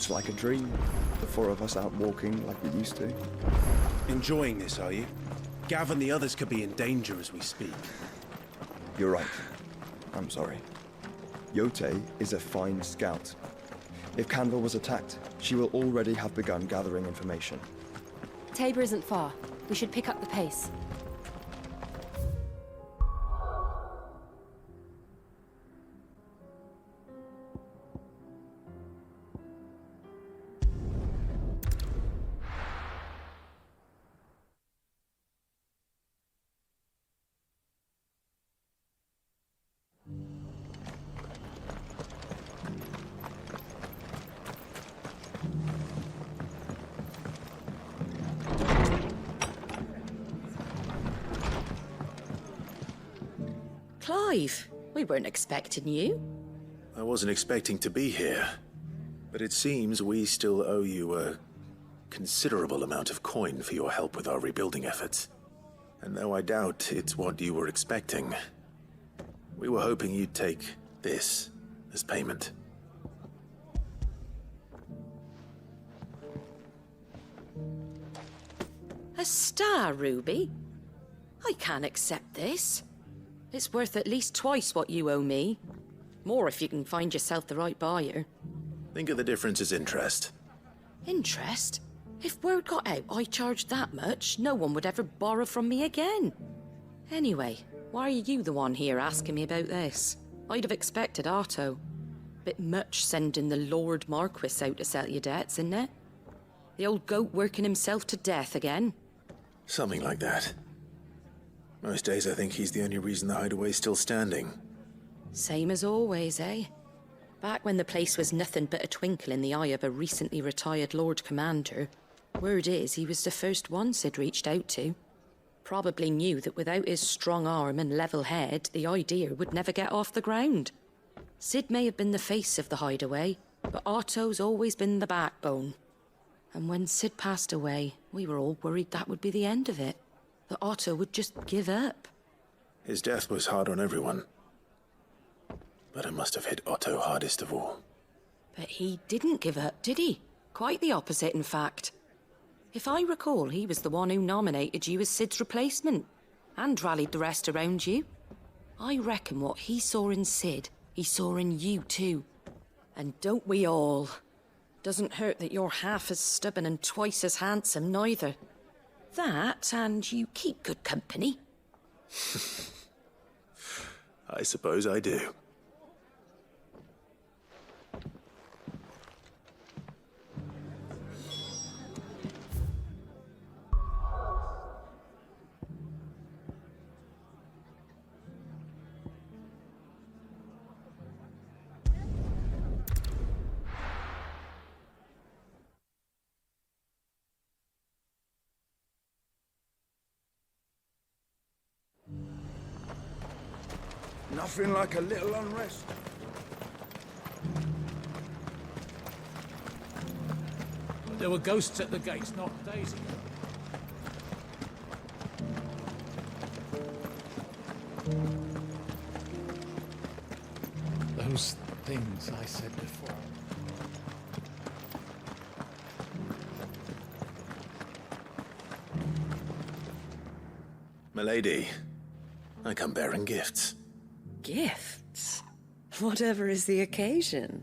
It's like a dream. The four of us out walking like we used to. Enjoying this, are you? Gav and the others could be in danger as we speak. You're right. I'm sorry. Yote is a fine scout. If Canva was attacked, she will already have begun gathering information. Tabor isn't far. We should pick up the pace. Clive, we weren't expecting you. I wasn't expecting to be here, but it seems we still owe you a considerable amount of coin for your help with our rebuilding efforts. And though I doubt it's what you were expecting, we were hoping you'd take this as payment. A star ruby? I can't accept this. It's worth at least twice what you owe me. More if you can find yourself the right buyer. Think of the difference as interest. Interest? If word got out I charged that much, no one would ever borrow from me again. Anyway, why are you the one here asking me about this? I'd have expected Otto. Bit much sending the Lord Marquis out to settle your debts, isn't it? The old goat working himself to death again. Something like that. Most days I think he's the only reason the hideaway's still standing. Same as always, eh? Back when the place was nothing but a twinkle in the eye of a recently retired Lord Commander, word is he was the first one Sid reached out to. Probably knew that without his strong arm and level head, the idea would never get off the ground. Sid may have been the face of the hideaway, but Otto's always been the backbone. And when Sid passed away, we were all worried that would be the end of it. That Otto would just give up. His death was hard on everyone. But it must have hit Otto hardest of all. But he didn't give up, did he? Quite the opposite, in fact. If I recall, he was the one who nominated you as Sid's replacement, and rallied the rest around you. I reckon what he saw in Sid, he saw in you too. And don't we all? Doesn't hurt that you're half as stubborn and twice as handsome, neither. That, and you keep good company. I suppose I do. Nothing like a little unrest. There were ghosts at the gates not days ago. Those things I said before. Milady, I come bearing gifts. Gifts? Whatever is the occasion.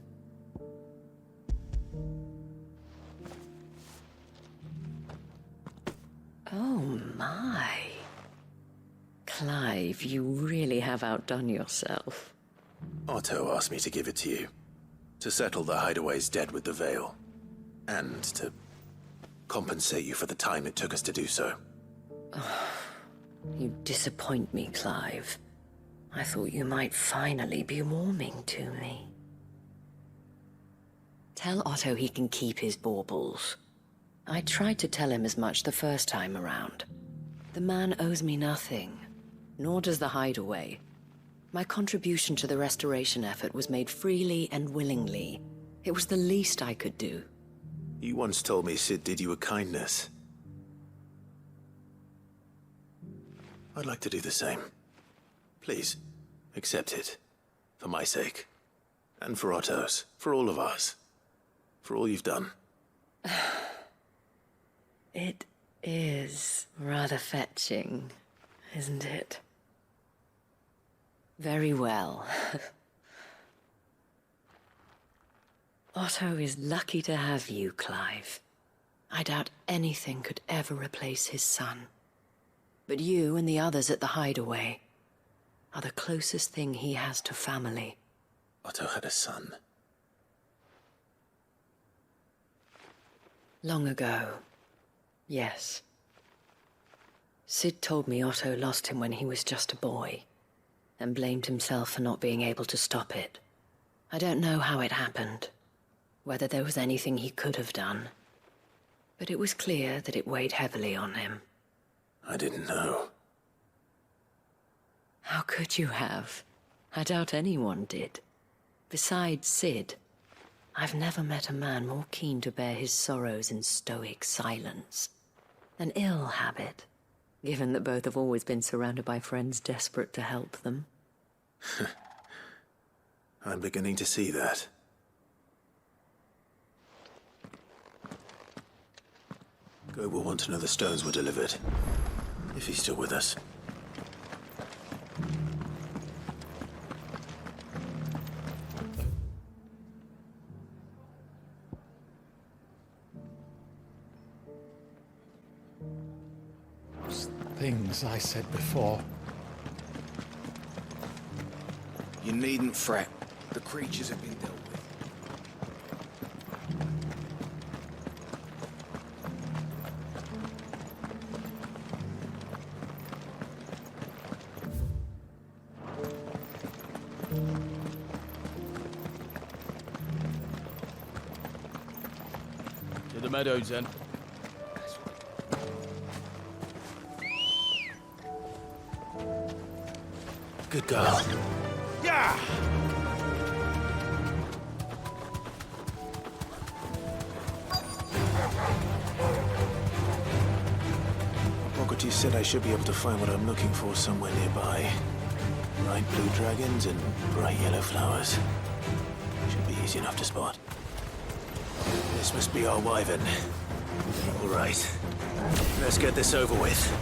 Oh my. Clive, you really have outdone yourself. Otto asked me to give it to you. To settle the hideaway's debt with the Veil. And to compensate you for the time it took us to do so. You disappoint me, Clive. I thought you might finally be warming to me. Tell Otto he can keep his baubles. I tried to tell him as much the first time around. The man owes me nothing, nor does the hideaway. My contribution to the restoration effort was made freely and willingly. It was the least I could do. You once told me Sid did you a kindness. I'd like to do the same. Please, accept it. For my sake. And for Otto's. For all of us. for all you've done. It is rather fetching, isn't it? Very well. Otto is lucky to have you, Clive. I doubt anything could ever replace his son. But you and the others at the hideaway are the closest thing he has to family. Otto had a son. Long ago, yes. Sid told me Otto lost him when he was just a boy, and blamed himself for not being able to stop it. I don't know how it happened, whether there was anything he could have done, but it was clear that it weighed heavily on him. I didn't know. How could you have? I doubt anyone did. Besides Sid, I've never met a man more keen to bear his sorrows in stoic silence. An ill habit, given that both have always been surrounded by friends desperate to help them. I'm beginning to see that. Go will want to know the stones were delivered, if he's still with us. Things I said before. You needn't fret. The creatures have been dealt with. To the meadows, then. Good girl. Yeah! Boggarty said I should be able to find what I'm looking for somewhere nearby. Bright blue dragons and bright yellow flowers. Should be easy enough to spot. This must be our wyvern. All right. Let's get this over with.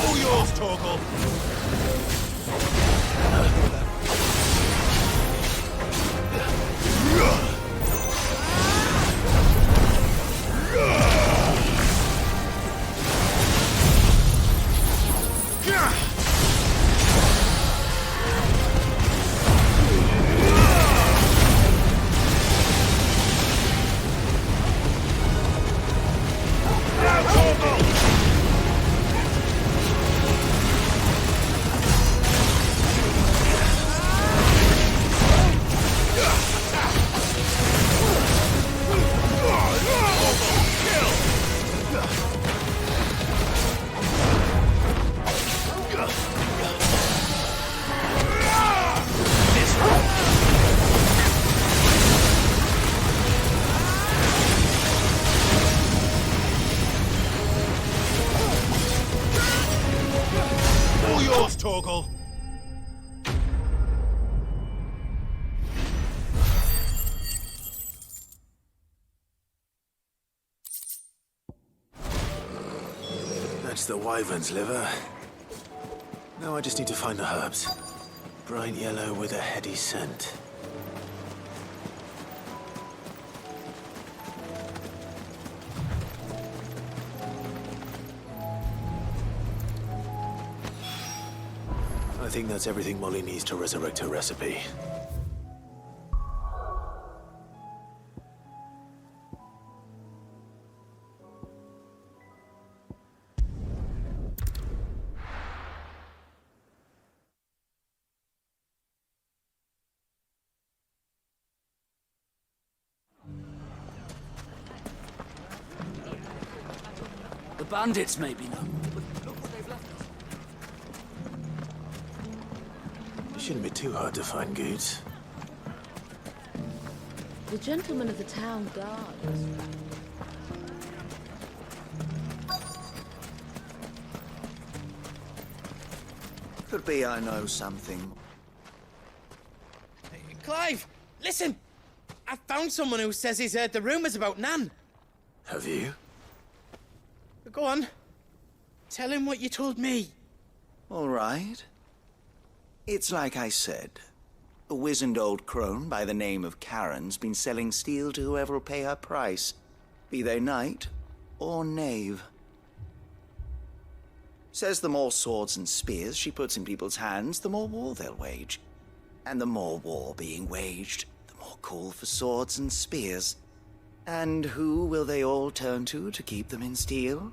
All yours, Torgal! All yours, Torgal! That's the wyvern's liver. Now I just need to find the herbs. Bright yellow with a heady scent. I think that's everything Molly needs to resurrect her recipe. The bandits may be known, but look what they've left us. Shouldn't be too hard to find, Goots. The gentleman of the town guard is... Could be I know something. Clive, listen! I found someone who says he's heard the rumours about Nan. Have you? Go on. Tell him what you told me. All right. It's like I said. A wizened old crone by the name of Karen's been selling steel to whoever will pay her price, be they knight or knave. Says the more swords and spears she puts in people's hands, the more war they'll wage. And the more war being waged, the more call for swords and spears. And who will they all turn to keep them in steel?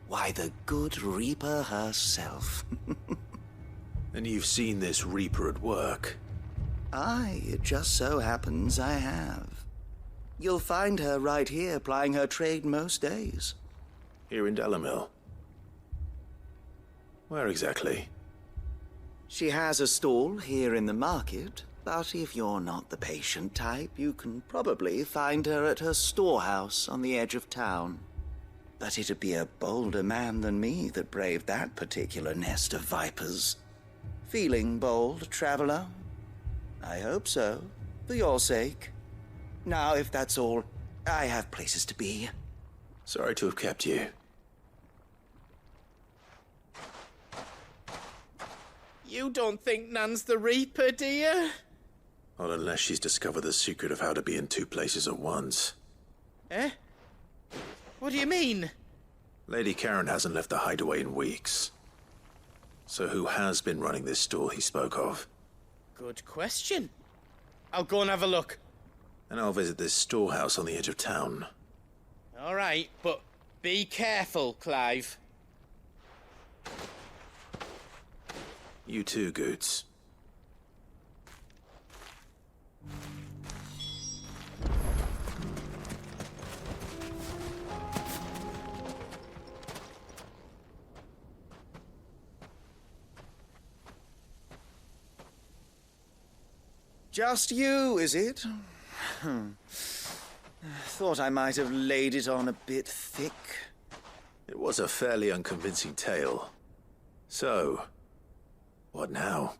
Why, the good Reaper herself. And you've seen this Reaper at work? Aye, it just so happens I have. You'll find her right here plying her trade most days. Here in Delamil? Where exactly? She has a stall here in the market, but if you're not the patient type, you can probably find her at her storehouse on the edge of town. But it'd be a bolder man than me that braved that particular nest of vipers. Feeling bold, traveler? I hope so, for your sake. Now, if that's all, I have places to be. Sorry to have kept you. You don't think Nan's the Reaper, do you? Not unless she's discovered the secret of how to be in two places at once. Eh? What do you mean? Lady Karen hasn't left the hideaway in weeks. So who has been running this stall he spoke of? Good question. I'll go and have a look. And I'll visit this storehouse on the edge of town. All right, but be careful, Clive. You too, Goots. Just you, is it? Thought I might have laid it on a bit thick. It was a fairly unconvincing tale. So, what now?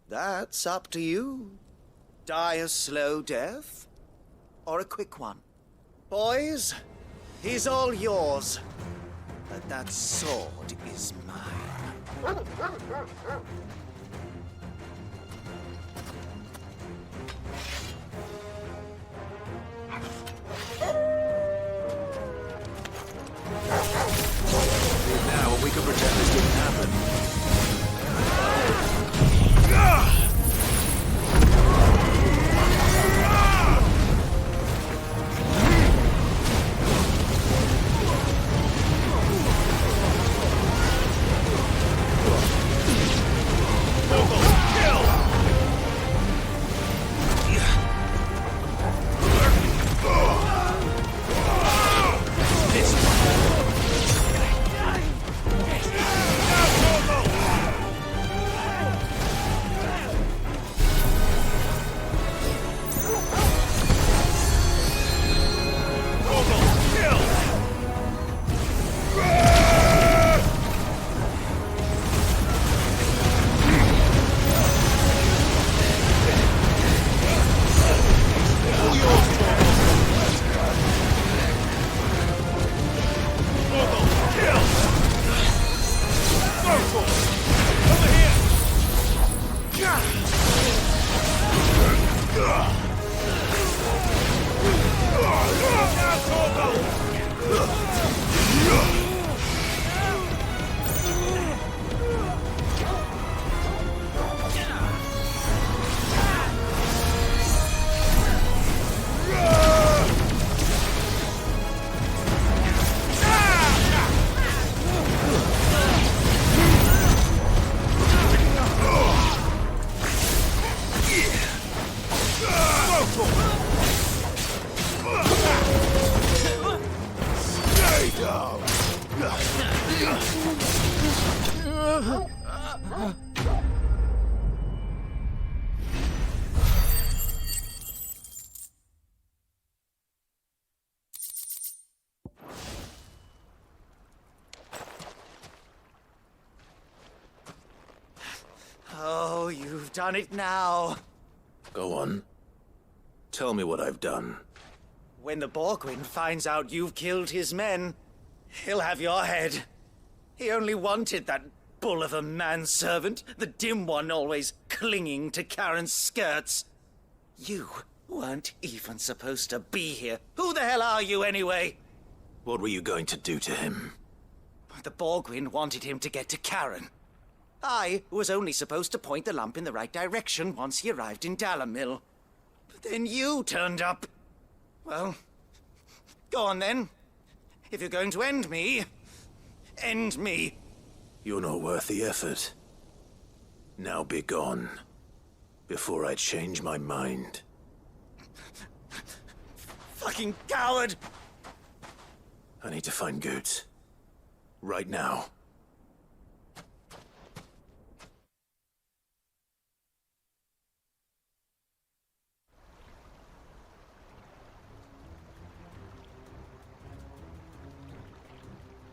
That's up to you. Die a slow death, or a quick one. Boys, he's all yours. But that sword is mine. Now, we can pretend this didn't happen. done it now. Go on. Tell me what I've done. When the Borgwyn finds out you've killed his men, he'll have your head. He only wanted that bull of a manservant, the dim one always clinging to Karen's skirts. You weren't even supposed to be here. Who the hell are you, anyway? What were you going to do to him? The Borgwyn wanted him to get to Karen. I was only supposed to point the lamp in the right direction once he arrived in Dalamil. But then you turned up. Well, go on then. If you're going to end me, end me. You're not worth the effort. Now be gone, before I change my mind. Fucking coward! I need to find Goots. Right now.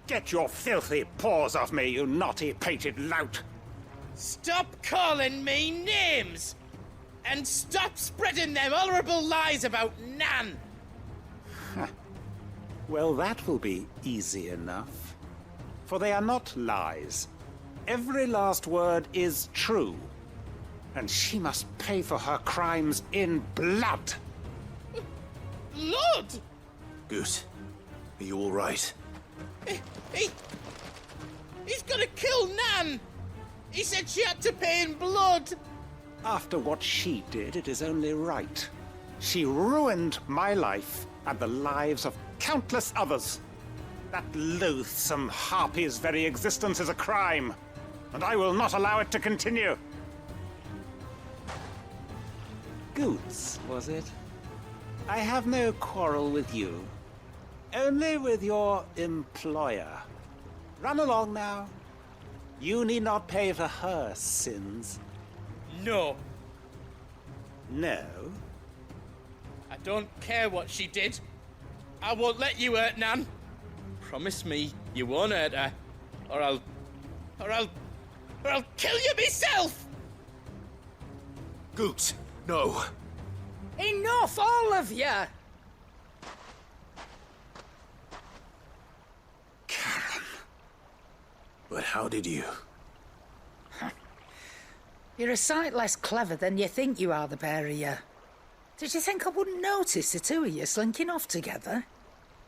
Get your filthy paws off me, you naughty-pated lout! Stop calling me names! And stop spreading them horrible lies about Nan! Well, that will be easy enough. For they are not lies. Every last word is true. And she must pay for her crimes in blood. Blood? Goot, are you all right? He's gonna kill Nan! He said she had to pay in blood! After what she did, it is only right. She ruined my life and the lives of countless others. That loathsome harpy's very existence is a crime, and I will not allow it to continue. Goots, was it? I have no quarrel with you. Only with your employer. Run along now. You need not pay for her sins. No. No? I don't care what she did. I won't let you hurt Nan. Promise me you won't hurt her, or I'll kill you myself! Goots, no. Enough, all of you! Karen. But how did you? You're a sight less clever than you think you are, the pair of you. Did you think I wouldn't notice the two of you slinking off together?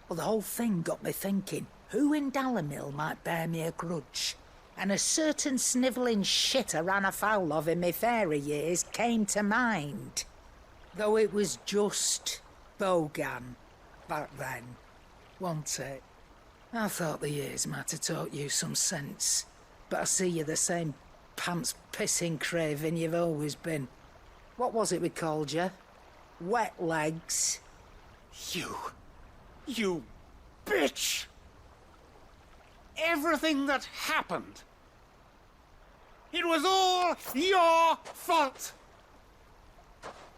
Well, the whole thing got me thinking, who in Dalamil might bear me a grudge? And a certain snivelling shit I ran afoul of in my fairy years came to mind. Though it was just Bogan back then, wasn't it? I thought the years might have taught you some sense, but I see you're the same pants-pissing craven you've always been. What was it we called you? Wet legs? You bitch! Everything that happened, it was all your fault!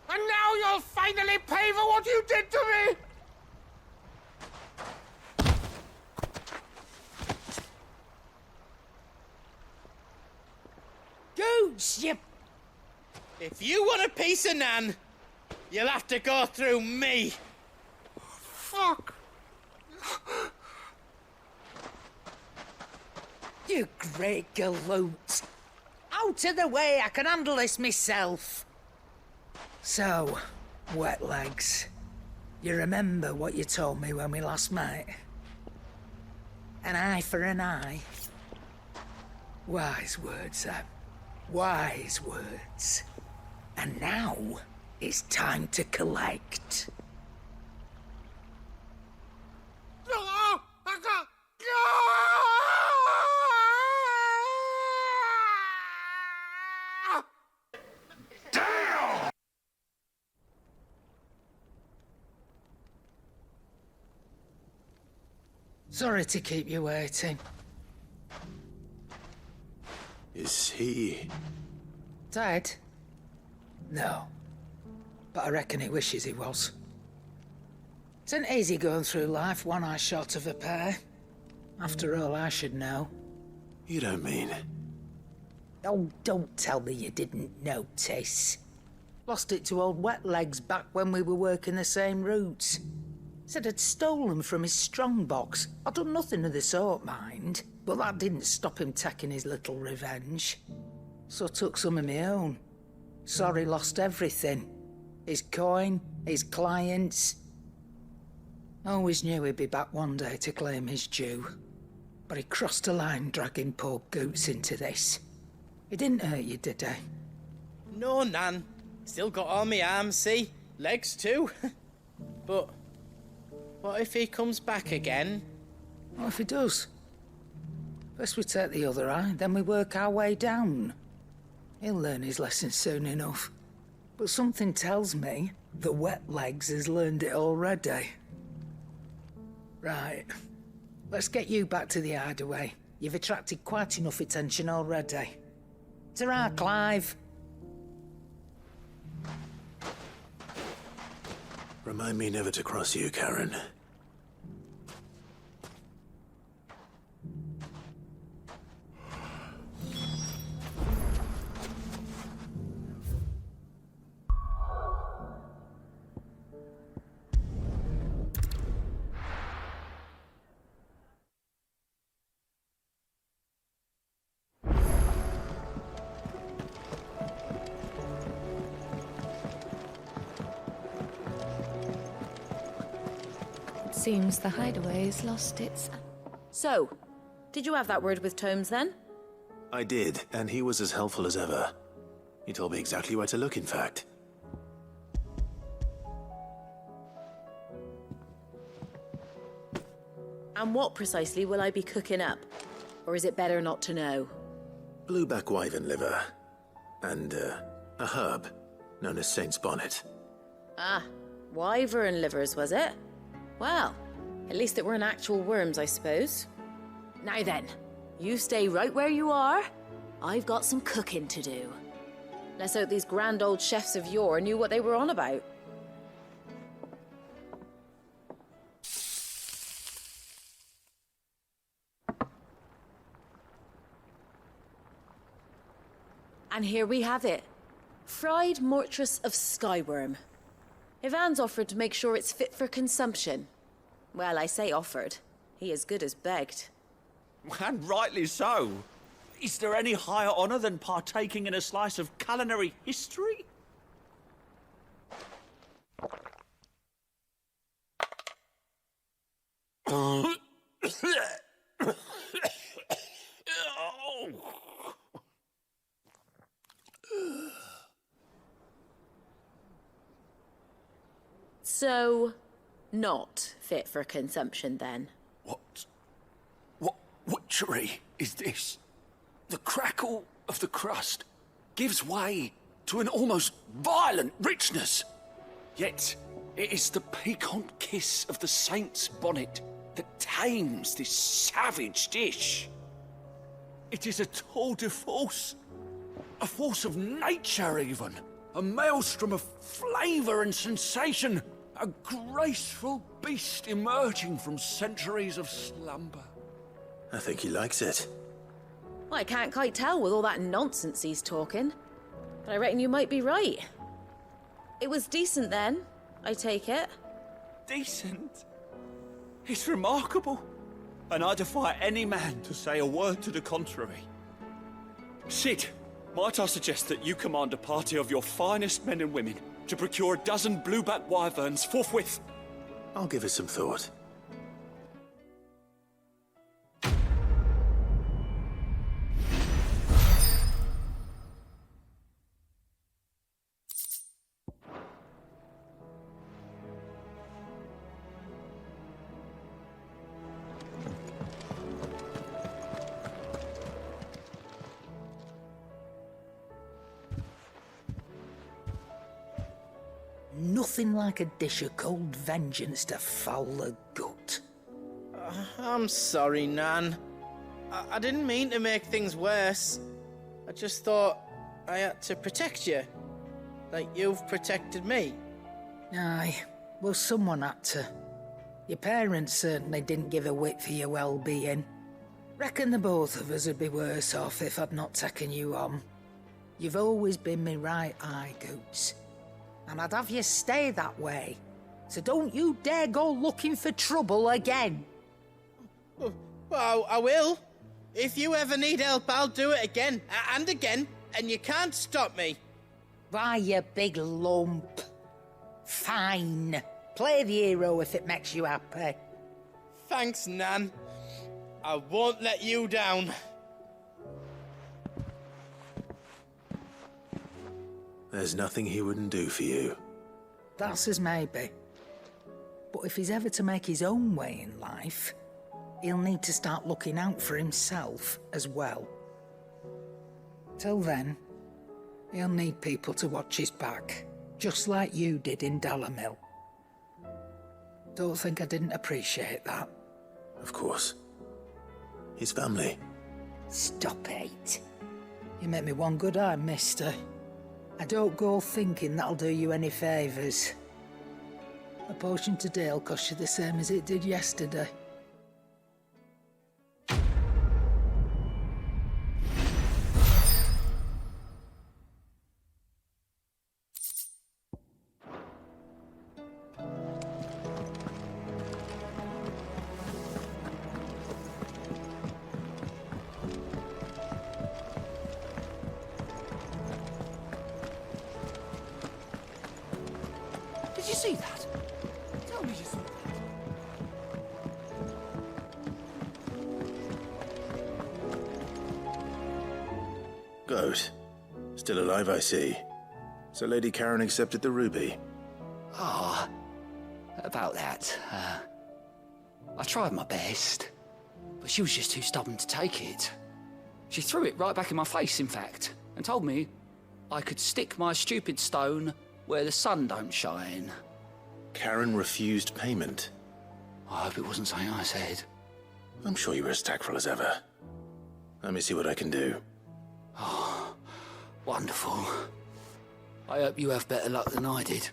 And now you'll finally pay for what you did to me! Goots, you... If you want a piece of Nan, you'll have to go through me. Fuck! You great galoot. Out of the way, I can handle this myself. So, wet legs, you remember what you told me when we last met? An eye for an eye. Wise words, Sam. Wise words. And now, it's time to collect. Sorry to keep you waiting. Is he... Dead? No. But I reckon he wishes he was. It isn't easy going through life one eye short of a pair. After all, I should know. You don't mean... Oh, don't tell me you didn't notice. Lost it to old Wet Legs back when we were working the same routes. Said I'd stolen from his strongbox. I'd done nothing of the sort, mind, but that didn't stop him taking his little revenge. So I took some of my own. Sorry, lost everything. His coin, his clients. Always knew he'd be back one day to claim his due. But he crossed a line dragging poor Goots into this. He didn't hurt you, did he? No, Nan. Still got all my arms, see? Legs too. But what if he comes back again? What if he does? First we take the other eye, then we work our way down. He'll learn his lesson soon enough. But something tells me the Wet Legs has learned it already. Right. Let's get you back to the hideaway. You've attracted quite enough attention already. Ta-ra, Clive. Remind me never to cross you, Karen. Seems the hideaway's lost its... So, did you have that word with Tomes then? I did, and he was as helpful as ever. He told me exactly where to look, in fact. And what precisely will I be cooking up? Or is it better not to know? Blueback wyvern liver. And, a herb known as Saint's Bonnet. Ah, wyvern livers, was it? Well, at least it weren't actual worms, I suppose. Now then, you stay right where you are. I've got some cooking to do. Let's hope these grand old chefs of yore knew what they were on about. And here we have it. Fried mortress of skyworm. Ivan's offered to make sure it's fit for consumption. Well, I say offered. He as good as begged. And rightly so. Is there any higher honour than partaking in a slice of culinary history? So, not fit for consumption then? What witchery is this? The crackle of the crust gives way to an almost violent richness. Yet, it is the piquant kiss of the saint's bonnet that tames this savage dish. It is a tour de force, a force of nature even, a maelstrom of flavour and sensation, a graceful beast emerging from centuries of slumber. I think he likes it. Well, I can't quite tell with all that nonsense he's talking. But I reckon you might be right. It was decent then, I take it. Decent? It's remarkable. And I defy any man to say a word to the contrary. Sid, might I suggest that you command a party of your finest men and women to procure a dozen blueback wyverns forthwith? I'll give it some thought. Nothing like a dish of cold vengeance to foul the gut. I'm sorry, Nan. I didn't mean to make things worse. I just thought I had to protect you. Like you've protected me. Aye, well, someone had to. Your parents certainly didn't give a whit for your well-being. Reckon the both of us would be worse off if I'd not taken you on. You've always been me right eye, Goots. And I'd have you stay that way. So don't you dare go looking for trouble again. Well, I will. If you ever need help, I'll do it again and again, and you can't stop me. Why, you big lump. Fine. Play the hero if it makes you happy. Thanks, Nan. I won't let you down. There's nothing he wouldn't do for you. That's as maybe. But if he's ever to make his own way in life, he'll need to start looking out for himself as well. Till then, he'll need people to watch his back, just like you did in Dalamil. Don't think I didn't appreciate that. Of course. His family. Stop it. You make me one good eye, mister. I don't go thinking that'll do you any favours. A potion today'll cost you the same as it did yesterday. Did you see that? Tell me you saw that. Goat. Still alive, I see. So Lady Karen accepted the ruby. Ah, about that. I tried my best, but she was just too stubborn to take it. She threw it right back in my face, in fact, and told me I could stick my stupid stone where the sun don't shine. Karen refused payment. I hope it wasn't something I said. I'm sure you were as tactful as ever. Let me see what I can do. Oh, wonderful. I hope you have better luck than I did.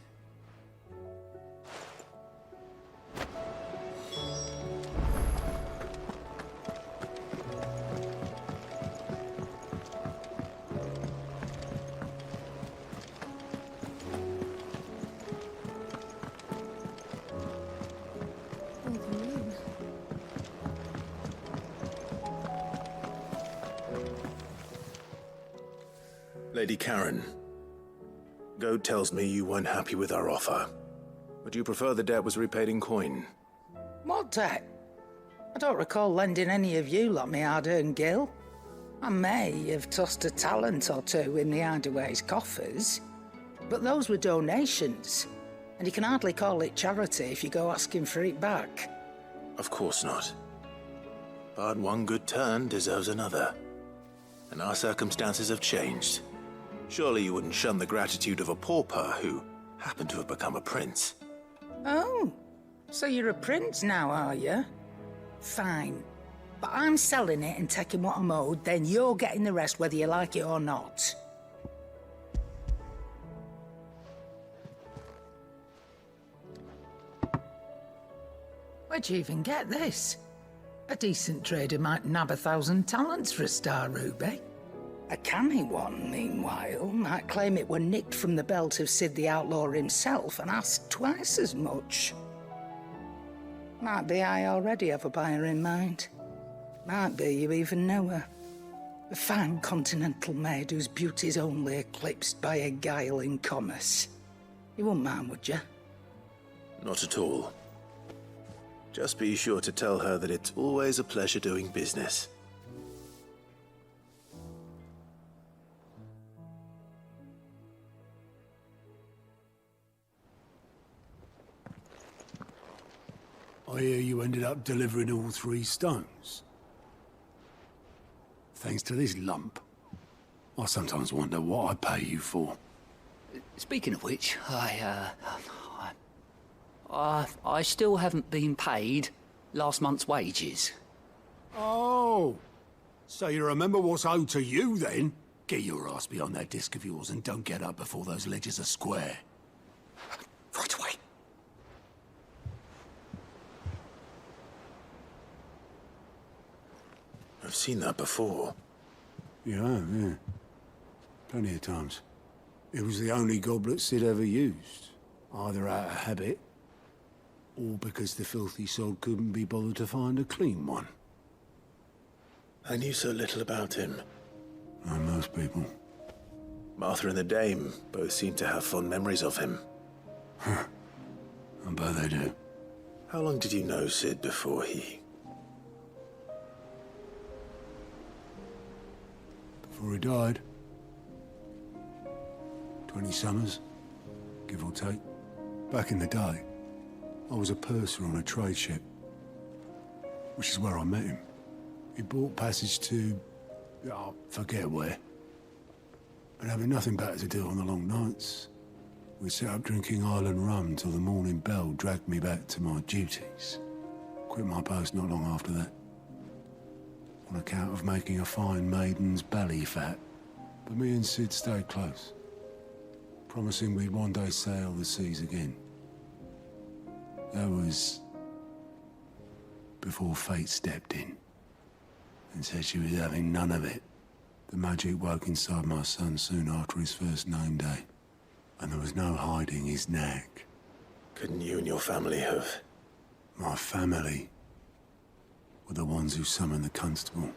Lady Karen, Goat tells me you weren't happy with our offer. Would you prefer the debt was repaid in coin? What debt? I don't recall lending any of you like me hard-earned gil. I may have tossed a talent or two in the Hideaway's coffers, but those were donations, and you can hardly call it charity if you go asking for it back. Of course not. But one good turn deserves another. And our circumstances have changed. Surely you wouldn't shun the gratitude of a pauper who happened to have become a prince. Oh, so you're a prince now, are you? Fine. But I'm selling it and taking what I'm owed, then you're getting the rest whether you like it or not. Where'd you even get this? A decent trader might nab 1,000 talents for a star ruby. A canny one, meanwhile, might claim it were nicked from the belt of Sid the Outlaw himself and ask twice as much. Might be I already have a buyer in mind. Might be you even know her. A fine continental maid whose beauty's only eclipsed by a guile in commerce. You wouldn't mind, would you? Not at all. Just be sure to tell her that it's always a pleasure doing business. I hear you ended up delivering all 3 stones. Thanks to this lump. I sometimes wonder what I pay you for. Speaking of which, I still haven't been paid last month's wages. Oh, so you remember what's owed to you then? Get your ass behind that disc of yours and don't get up before those ledgers are square. Right away. I've seen that before. Yeah. Plenty of times. It was the only goblet Sid ever used, either out of habit, or because the filthy sod couldn't be bothered to find a clean one. I knew so little about him. Like most people. Martha and the Dame both seem to have fond memories of him. I bet they do. How long did you know Sid before he... Before he died. 20 summers, give or take. Back in the day, I was a purser on a trade ship, which is where I met him. He bought passage to... I forget where. But having nothing better to do on the long nights, we sat up drinking island rum till the morning bell dragged me back to my duties. Quit my post not long after that. On account of making a fine maiden's belly fat. But me and Sid stayed close, promising we'd one day sail the seas again. That was before fate stepped in and said she was having none of it. The magic woke inside my son soon after his first name day, and there was no hiding his knack. Couldn't you and your family have... My family were the ones who summoned the constable,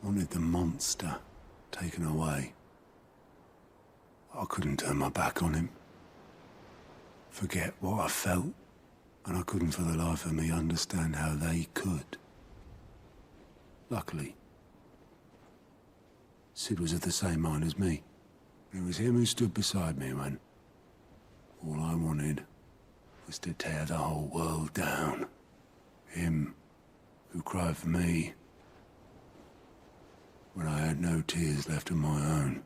wanted the monster taken away. I couldn't turn my back on him, forget what I felt, and I couldn't for the life of me understand how they could. Luckily, Sid was of the same mind as me. It was him who stood beside me when all I wanted was to tear the whole world down. Him who cried for me when I had no tears left of my own.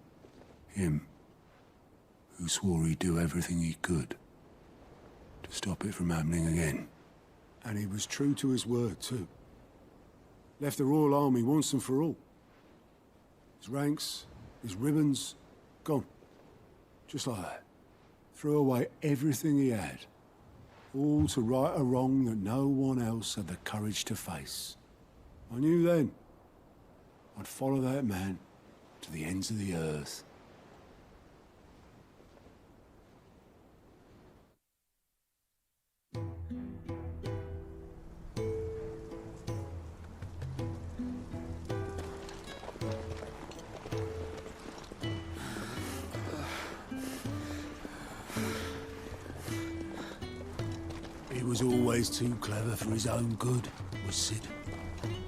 Him who swore he'd do everything he could to stop it from happening again. And he was true to his word, too. Left the Royal Army once and for all. His ranks, his ribbons, gone. Just like that. Threw away everything he had. All to right a wrong that no one else had the courage to face. I knew then I'd follow that man to the ends of the earth. He was always too clever for his own good, was Sid.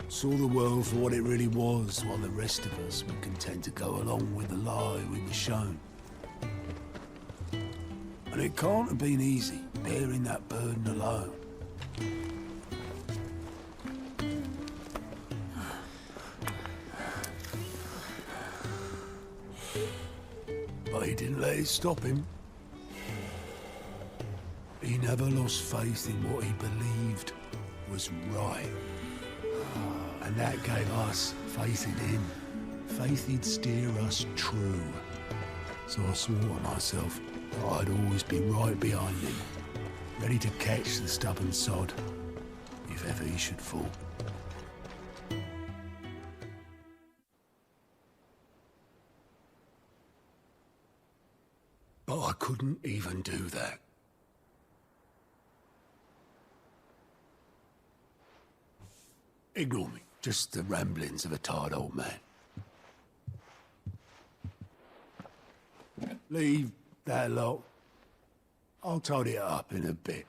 Saw the world for what it really was, while the rest of us were content to go along with the lie we were shown. And it can't have been easy, bearing that burden alone. But he didn't let it stop him. He never lost faith in what he believed was right. And that gave us faith in him. Faith he'd steer us true. So I swore to myself that I'd always be right behind him, ready to catch the stubborn sod, if ever he should fall. But I couldn't even do that. Ignore me. Just the ramblings of a tired old man. Leave that lot. I'll tidy it up in a bit.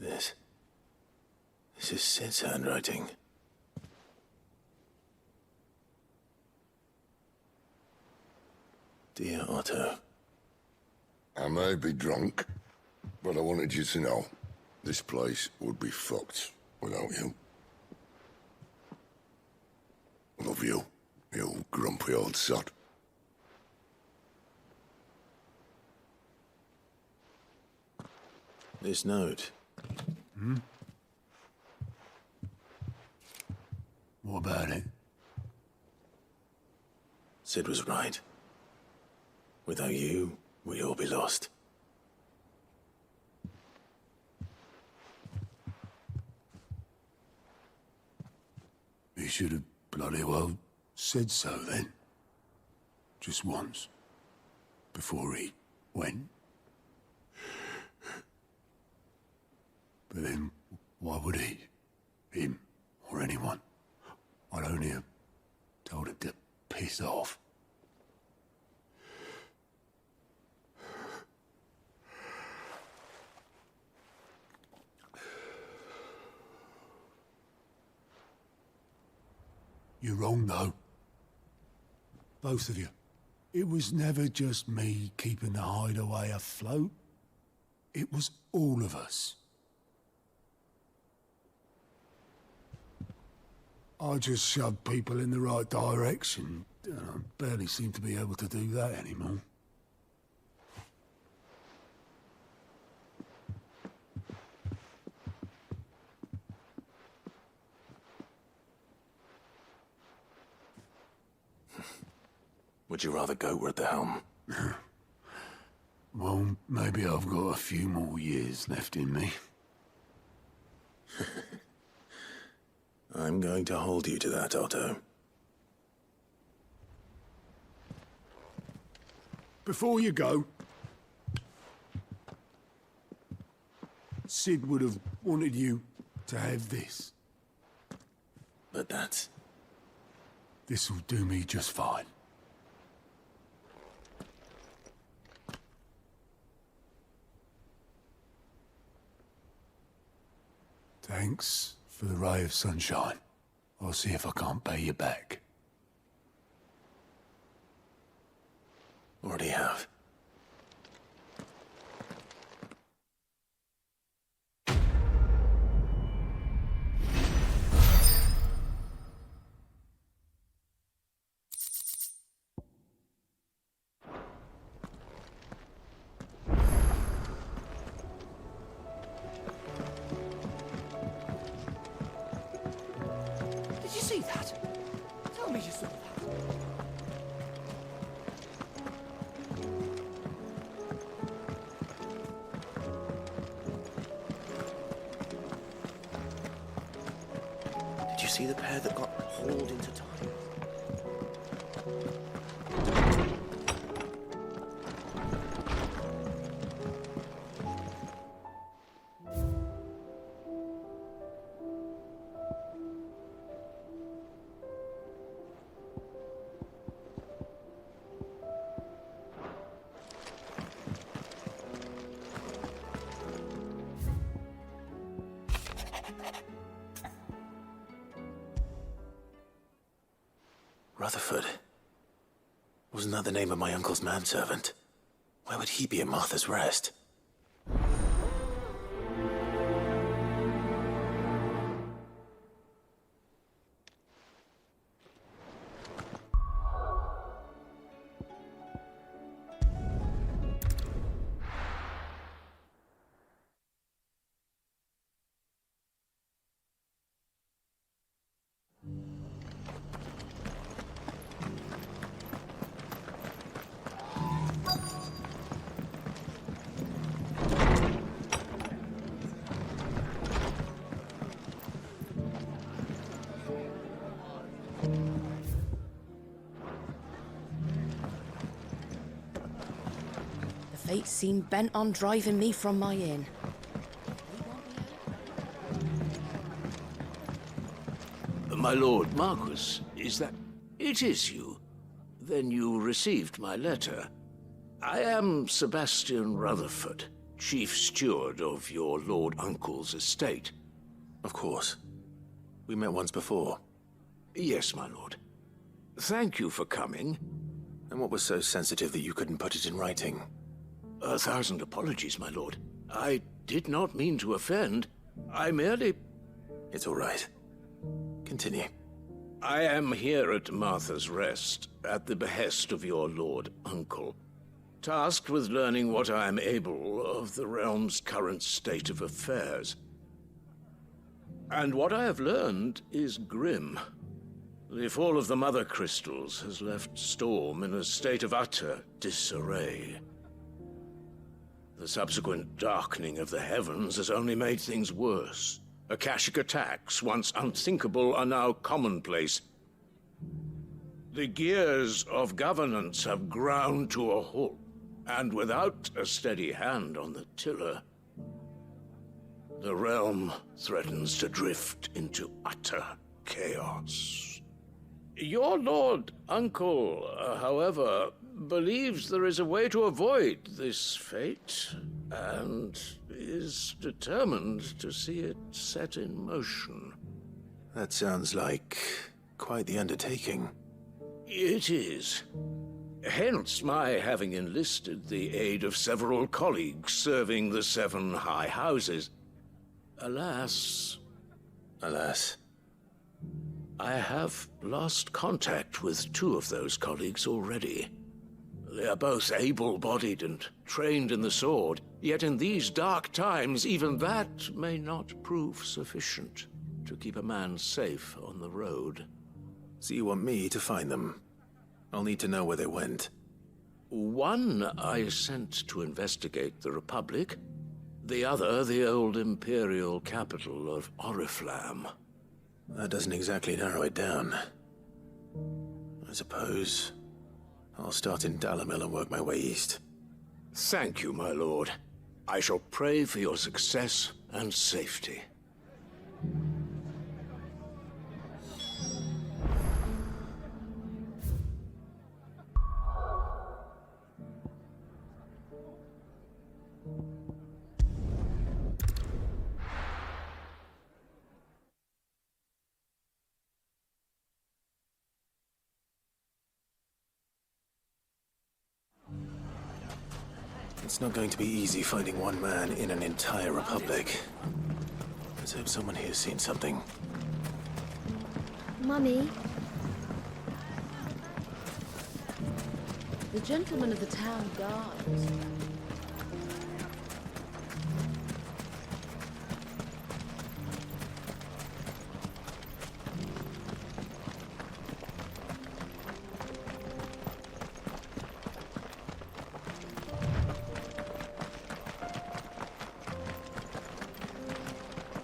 This is Sid's handwriting. Dear Otto. I may be drunk, but I wanted you to know this place would be fucked without you. Love you, you grumpy old sod. This note. What about it? Sid was right. Without you, we'd all be lost. He should have bloody well said so then. Just once. Before he went. But then, why would he? Him, or anyone? I'd only have told him to piss off. You're wrong, though. Both of you. It was never just me keeping the hideaway afloat. It was all of us. I just shoved people in the right direction. I barely seem to be able to do that anymore. Would you rather goat were at the helm? Well, maybe I've got a few more years left in me. I'm going to hold you to that, Otto. Before you go, Sid would have wanted you to have this. But that's... This'll do me just fine. Thanks for the ray of sunshine. I'll see if I can't pay you back. Already have. Did you see that? Tell me you saw that. Did you see the pair that got hauled into time? Rutherford. Wasn't that the name of my uncle's manservant? Why would he be at Martha's Rest? Fate seemed bent on driving me from my inn. My lord Marquis, is that... It is you. Then you received my letter. I am Sebastian Rutherford, chief steward of your lord uncle's estate. Of course. We met once before. Yes, my lord. Thank you for coming. And what was so sensitive that you couldn't put it in writing? 1,000 apologies, my lord. I did not mean to offend. I merely... It's all right. Continue. I am here at Martha's Rest, at the behest of your lord uncle, tasked with learning what I am able of the realm's current state of affairs. And what I have learned is grim. The fall of the Mother Crystals has left Storm in a state of utter disarray. The subsequent darkening of the heavens has only made things worse. Akashic attacks, once unthinkable, are now commonplace. The gears of governance have ground to a halt, and without a steady hand on the tiller, the realm threatens to drift into utter chaos. Your Lord Uncle, however, believes there is a way to avoid this fate, and is determined to see it set in motion. That sounds like quite the undertaking. It is. Hence my having enlisted the aid of several colleagues serving the 7 high houses. Alas, I have lost contact with 2 of those colleagues already. They are both able-bodied and trained in the sword, yet in these dark times, even that may not prove sufficient to keep a man safe on the road. So you want me to find them? I'll need to know where they went. One I sent to investigate the Republic, the other the old Imperial capital of Oriflamme. That doesn't exactly narrow it down. I suppose I'll start in Dalamil and work my way east. Thank you, my lord. I shall pray for your success and safety. It's not going to be easy finding one man in an entire republic. Let's hope someone here's seen something. Mummy? The gentleman of the town guards.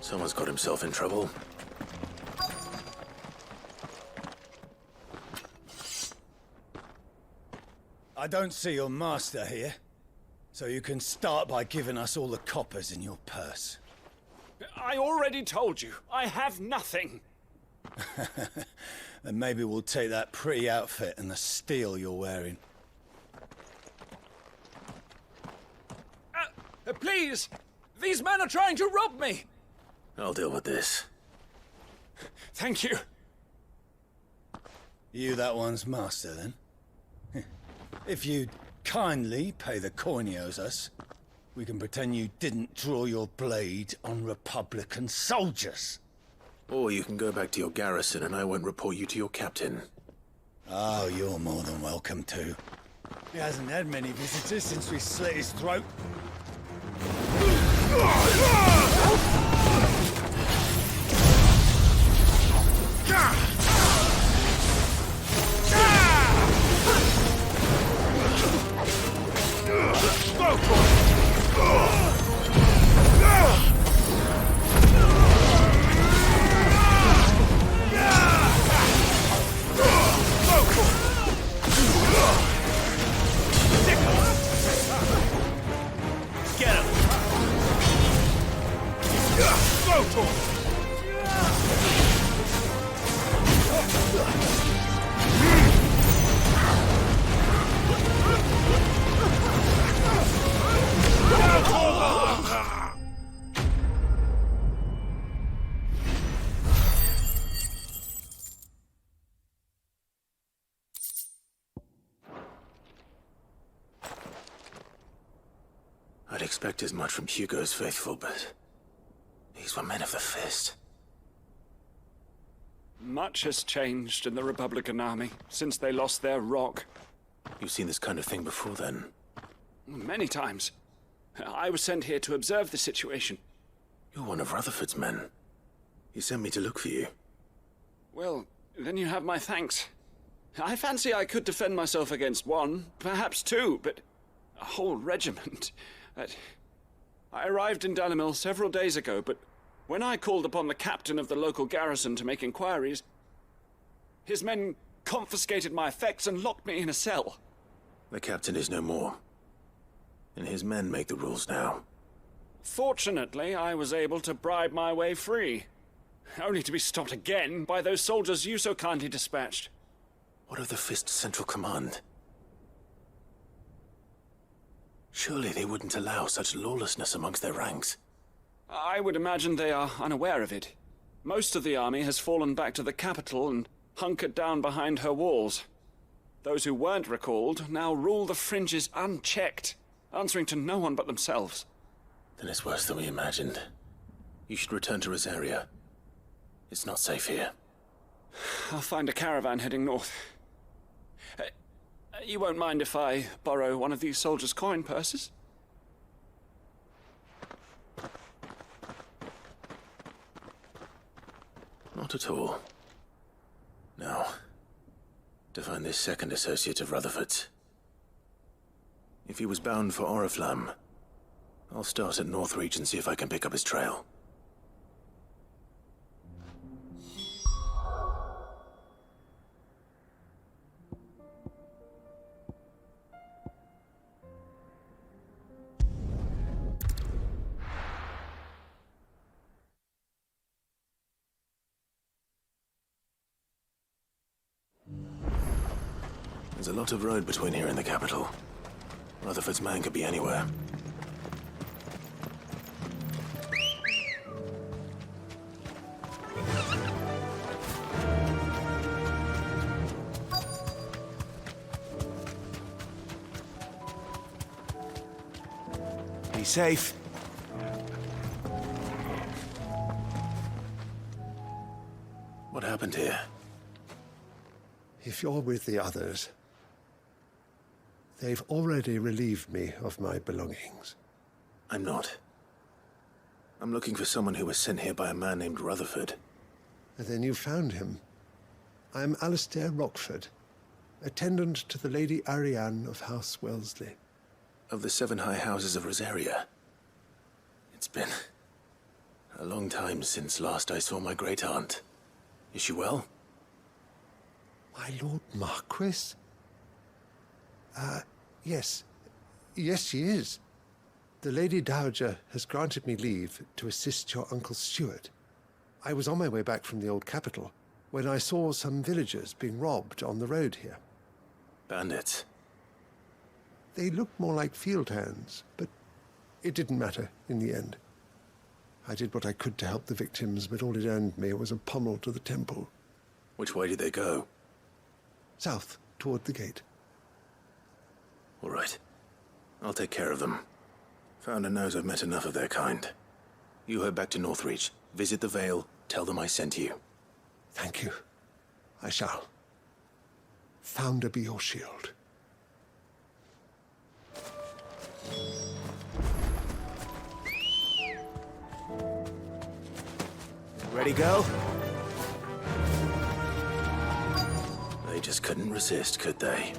Someone's got himself in trouble. I don't see your master here, so you can start by giving us all the coppers in your purse. I already told you, I have nothing. Then maybe we'll take that pretty outfit and the steel you're wearing. Please! These men are trying to rob me! I'll deal with this. Thank you. You that one's master, then? If you'd kindly pay the coin he owes us, we can pretend you didn't draw your blade on Republican soldiers. Or you can go back to your garrison and I won't report you to your captain. Oh, you're more than welcome to. He hasn't had many visitors since we slit his throat. I'd expect as much from Hugo's faithful, but these were men of the fist. Much has changed in the Republican army since they lost their rock. You've seen this kind of thing before, then? Many times. I was sent here to observe the situation. You're one of Rutherford's men. He sent me to look for you. Well, then you have my thanks. I fancy I could defend myself against one, perhaps two, but a whole regiment... I arrived in Dalimil several days ago, but when I called upon the captain of the local garrison to make inquiries, his men confiscated my effects and locked me in a cell. The captain is no more, and his men make the rules now. Fortunately, I was able to bribe my way free, only to be stopped again by those soldiers you so kindly dispatched. What of the Fist Central Command? Surely they wouldn't allow such lawlessness amongst their ranks. I would imagine they are unaware of it. Most of the army has fallen back to the capital and hunkered down behind her walls. Those who weren't recalled now rule the fringes unchecked, answering to no one but themselves. Then it's worse than we imagined. You should return to Rosaria. It's not safe here. I'll find a caravan heading north. You won't mind if I borrow one of these soldiers' coin purses? Not at all. Now, to find this second associate of Rutherford's. If he was bound for Oriflamme, I'll start at Northreach and see if I can pick up his trail. There's a lot of road between here and the capital. Rutherford's man could be anywhere. Be safe. What happened here? If you're with the others, they've already relieved me of my belongings. I'm not. I'm looking for someone who was sent here by a man named Rutherford. And then you found him. I'm Alistair Rockford, attendant to the Lady Ariane of House Wellesley. Of the 7 high houses of Rosaria. It's been a long time since last I saw my great-aunt. Is she well? My Lord Marquis? Yes. Yes, she is. The Lady Dowager has granted me leave to assist your Uncle Stuart. I was on my way back from the old capital when I saw some villagers being robbed on the road here. Bandits? They looked more like field hands, but it didn't matter in the end. I did what I could to help the victims, but all it earned me was a pommel to the temple. Which way did they go? South, toward the gate. All right. I'll take care of them. Founder knows I've met enough of their kind. You head back to Northreach, visit the Vale, tell them I sent you. Thank you. I shall. Founder be your shield. Ready, go? They just couldn't resist, could they?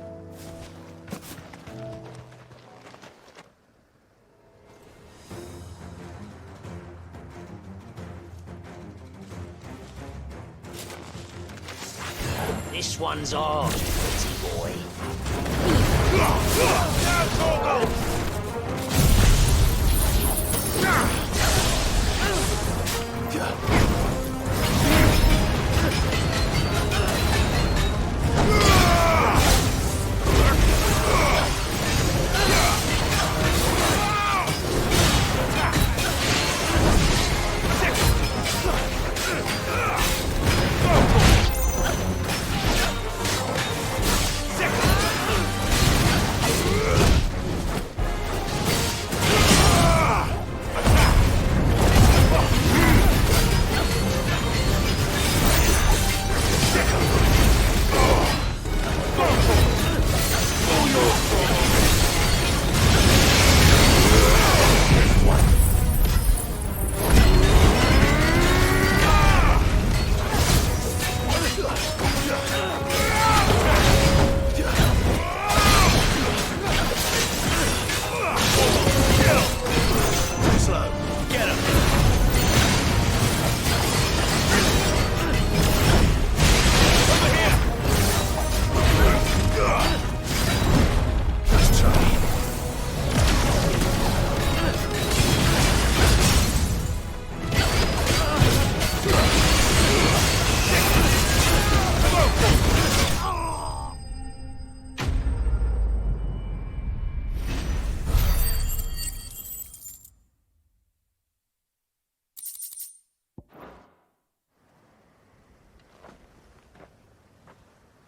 This one's ours, pretty boy. Second!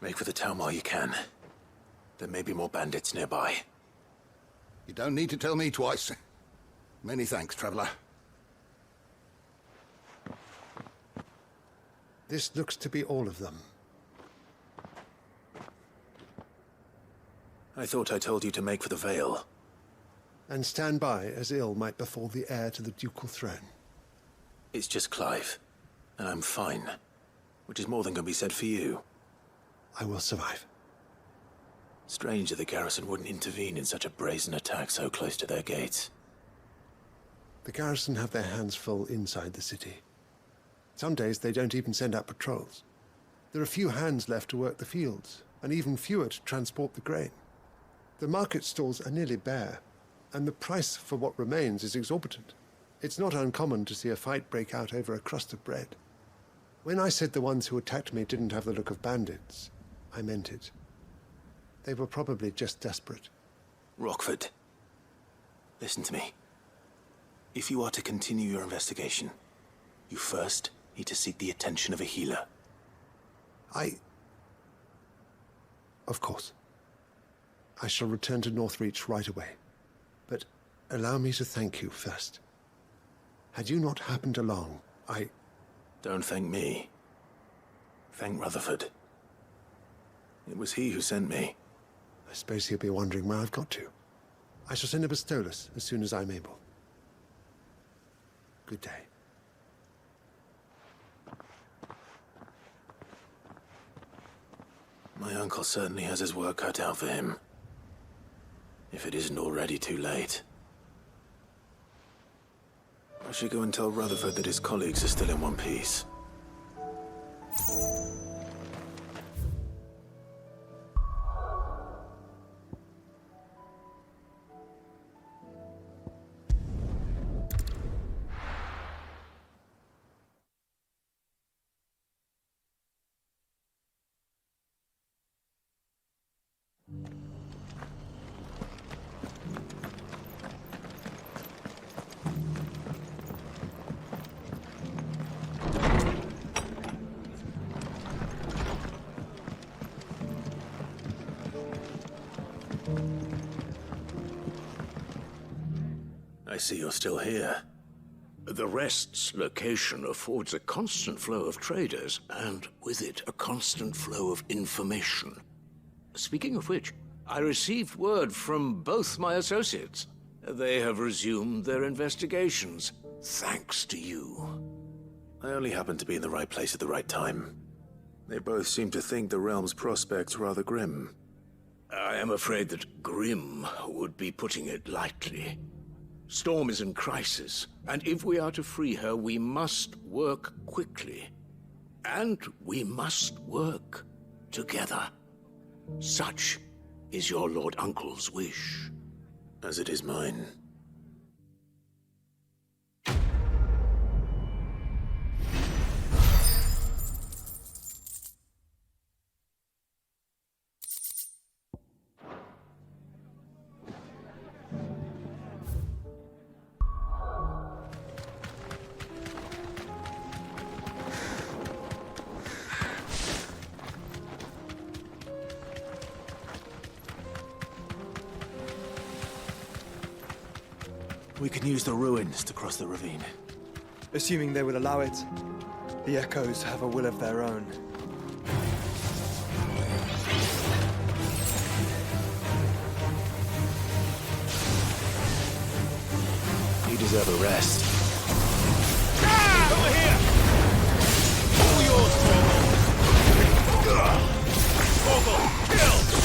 Make for the town while you can. There may be more bandits nearby. You don't need to tell me twice. Many thanks, traveler. This looks to be all of them. I thought I told you to make for the Vale. And stand by as ill might befall the heir to the ducal throne. It's just Clive, and I'm fine. Which is more than can be said for you. I will survive. Strange that the garrison wouldn't intervene in such a brazen attack so close to their gates. The garrison have their hands full inside the city. Some days they don't even send out patrols. There are few hands left to work the fields, and even fewer to transport the grain. The market stalls are nearly bare, and the price for what remains is exorbitant. It's not uncommon to see a fight break out over a crust of bread. When I said the ones who attacked me didn't have the look of bandits, I meant it. They were probably just desperate. Rockford, listen to me. If you are to continue your investigation, you first need to seek the attention of a healer. Of course. I shall return to Northreach right away. But allow me to thank you first. Had you not happened along, Don't thank me. Thank Rutherford. It was he who sent me. I suppose he'll be wondering where I've got to. I shall send a Bastolus as soon as I'm able. Good day. My uncle certainly has his work cut out for him. If it isn't already too late. I should go and tell Rutherford that his colleagues are still in one piece. I see you're still here. The Rest's location affords a constant flow of traders, and with it, a constant flow of information. Speaking of which, I received word from both my associates. They have resumed their investigations, thanks to you. I only happened to be in the right place at the right time. They both seem to think the realm's prospects rather grim. I am afraid that grim would be putting it lightly. Storm is in crisis, and if we are to free her, we must work quickly. And we must work together. Such is your Lord Uncle's wish. As it is mine. We can use the ruins to cross the ravine. Assuming they will allow it. The Echoes have a will of their own. You deserve a rest. Over here! All yours, Torgal! Torgal, kill!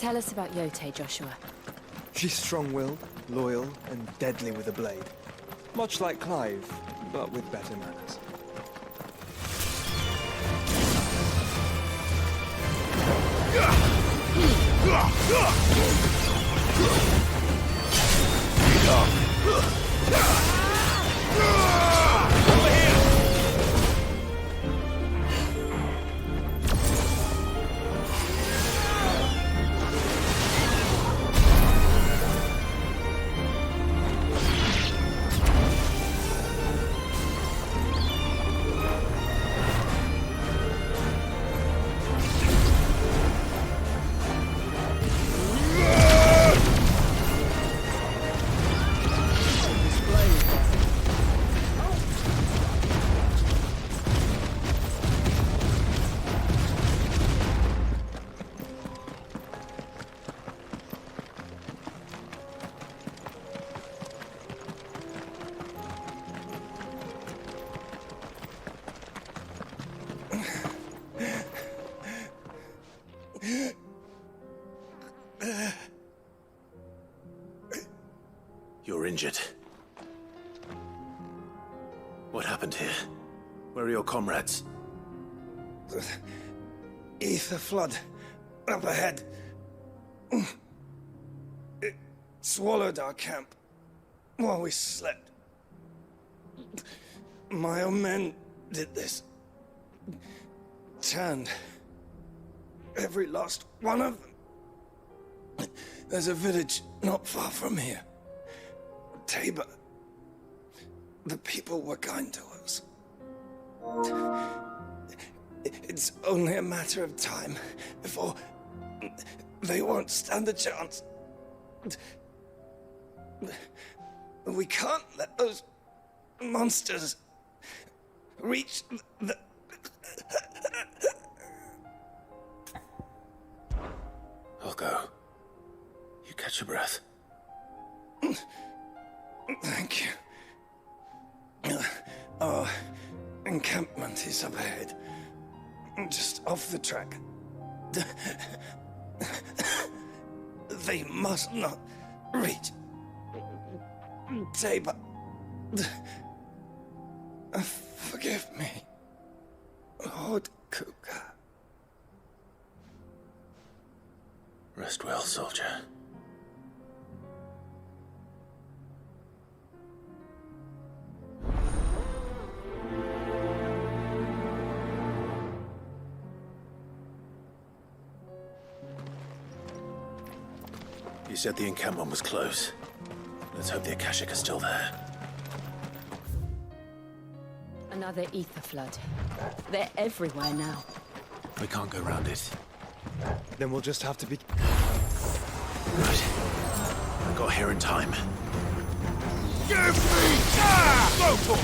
Tell us about Yote, Joshua. She's strong-willed, loyal, and deadly with a blade. Much like Clive, but with better manners. You're injured. What happened here? Where are your comrades? The ether flood up ahead. It swallowed our camp while we slept. My own men did this. Turned every last one of them. There's a village not far from here. Tabor. The people were kind to us. It's only a matter of time before they won't stand a chance. We can't let those monsters reach the... I'll go. You catch your breath. Thank you. Our encampment is up ahead. Just off the track. They must not reach Tabor. Forgive me, Lord Kuka. Rest well, soldier. You said the encampment was close. Let's hope the Akashic are still there. Another ether flood. They're everywhere now. We can't go round it. Then we'll just have to be... Right. I got here in time. Give me local!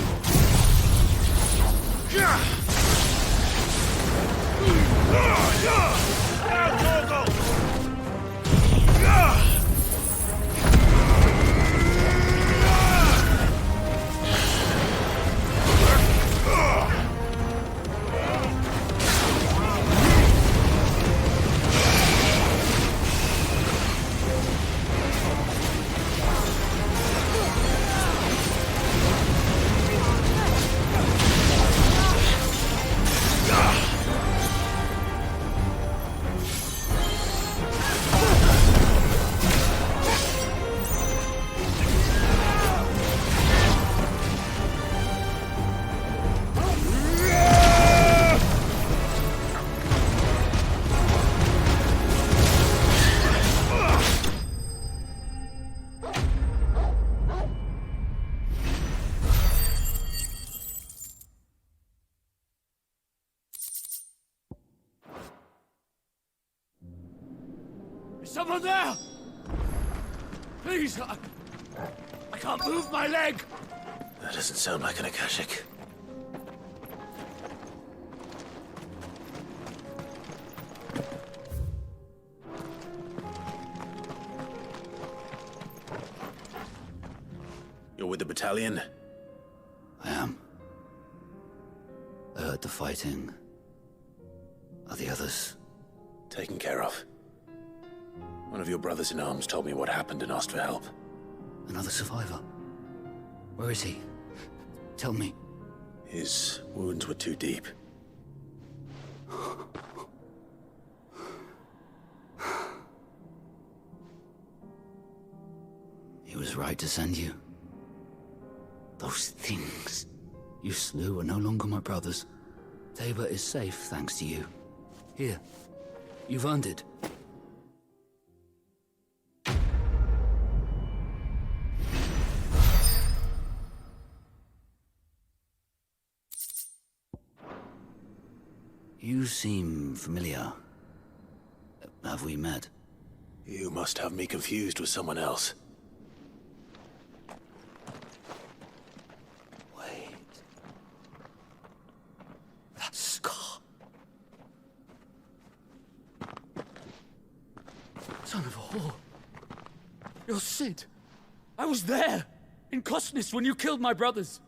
Someone there! Please, I can't move my leg! That doesn't sound like an Akashic. You're with the battalion? I am. I heard the fighting. Are the others? Taken care of. One of your brothers-in-arms told me what happened and asked for help. Another survivor? Where is he? Tell me. His wounds were too deep. He was right to send you. Those things you slew are no longer my brothers. Tabor is safe thanks to you. Here, you've earned it. You seem familiar. Have we met? You must have me confused with someone else. Wait. That scar. Son of a whore. You're Sid. I was there, in Cosnes, when you killed my brothers.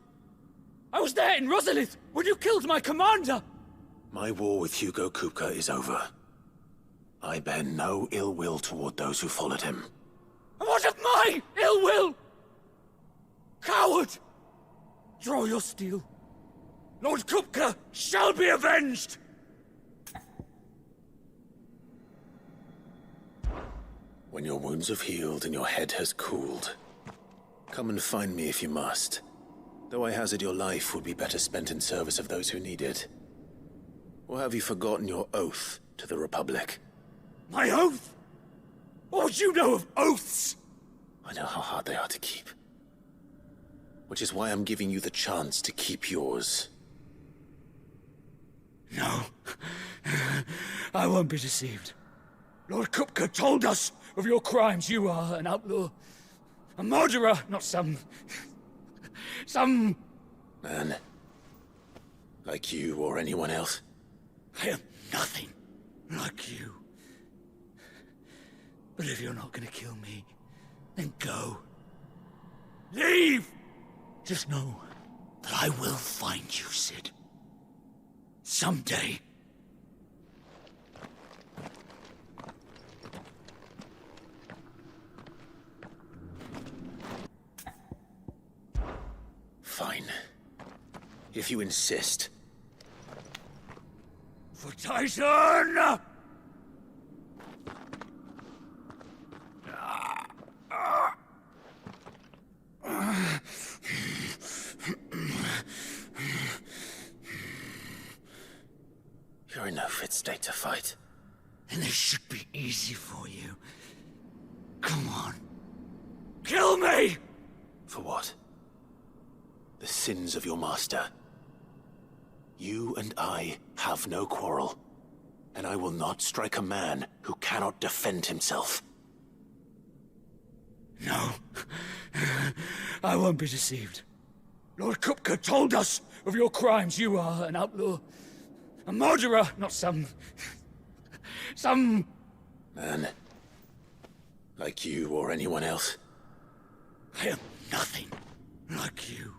I was there in Rosalith, when you killed my commander! My war with Hugo Kupka is over. I bear no ill will toward those who followed him. And what of my ill will? Coward! Draw your steel. Lord Kupka shall be avenged! When your wounds have healed and your head has cooled, come and find me if you must. Though I hazard your life would be better spent in service of those who need it. Or have you forgotten your oath to the Republic? My oath? What would you know of oaths? I know how hard they are to keep. Which is why I'm giving you the chance to keep yours. No. I won't be deceived. Lord Kupka told us of your crimes. You are an outlaw. A murderer, not some... Man. Like you or anyone else. I am nothing like you. But if you're not gonna kill me, then go. Leave! Just know that I will find you, Sid. Someday. Fine. If you insist. For Titan! You're in no fit state to fight. And this should be easy for you. Come on. Kill me! For what? The sins of your master. You and I have no quarrel. And I will not strike a man who cannot defend himself. No. I won't be deceived. Lord Kupka told us of your crimes. You are an outlaw. A murderer, not some... Man. Like you or anyone else. I am nothing like you.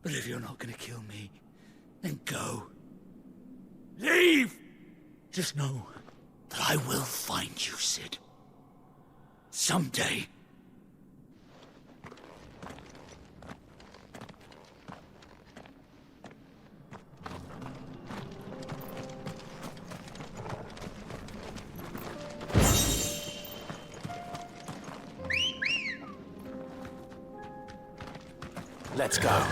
But if you're not gonna kill me, then go. Leave! Just know that I will find you, Sid. Someday. Let's go.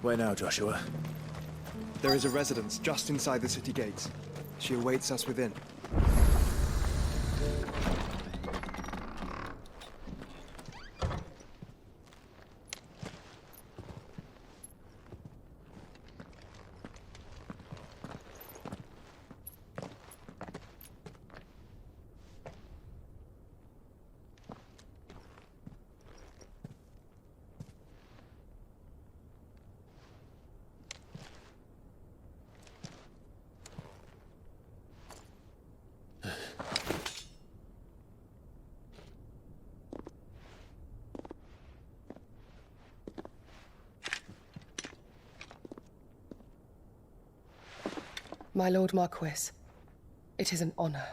Where now, Joshua? There is a residence just inside the city gates. She awaits us within. My Lord Marquis, it is an honor.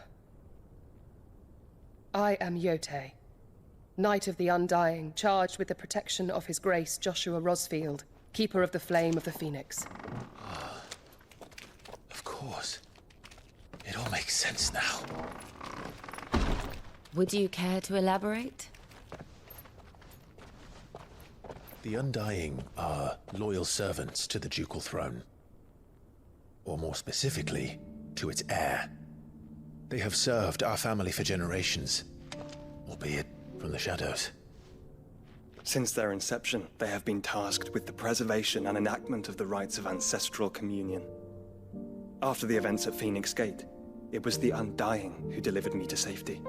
I am Yote, Knight of the Undying, charged with the protection of His Grace Joshua Rosfield, Keeper of the Flame of the Phoenix. Of course. It all makes sense now. Would you care to elaborate? The Undying are loyal servants to the ducal throne. Or more specifically, to its heir. They have served our family for generations, albeit from the shadows. Since their inception, they have been tasked with the preservation and enactment of the rites of ancestral communion. After the events at Phoenix Gate, it was the Undying who delivered me to safety.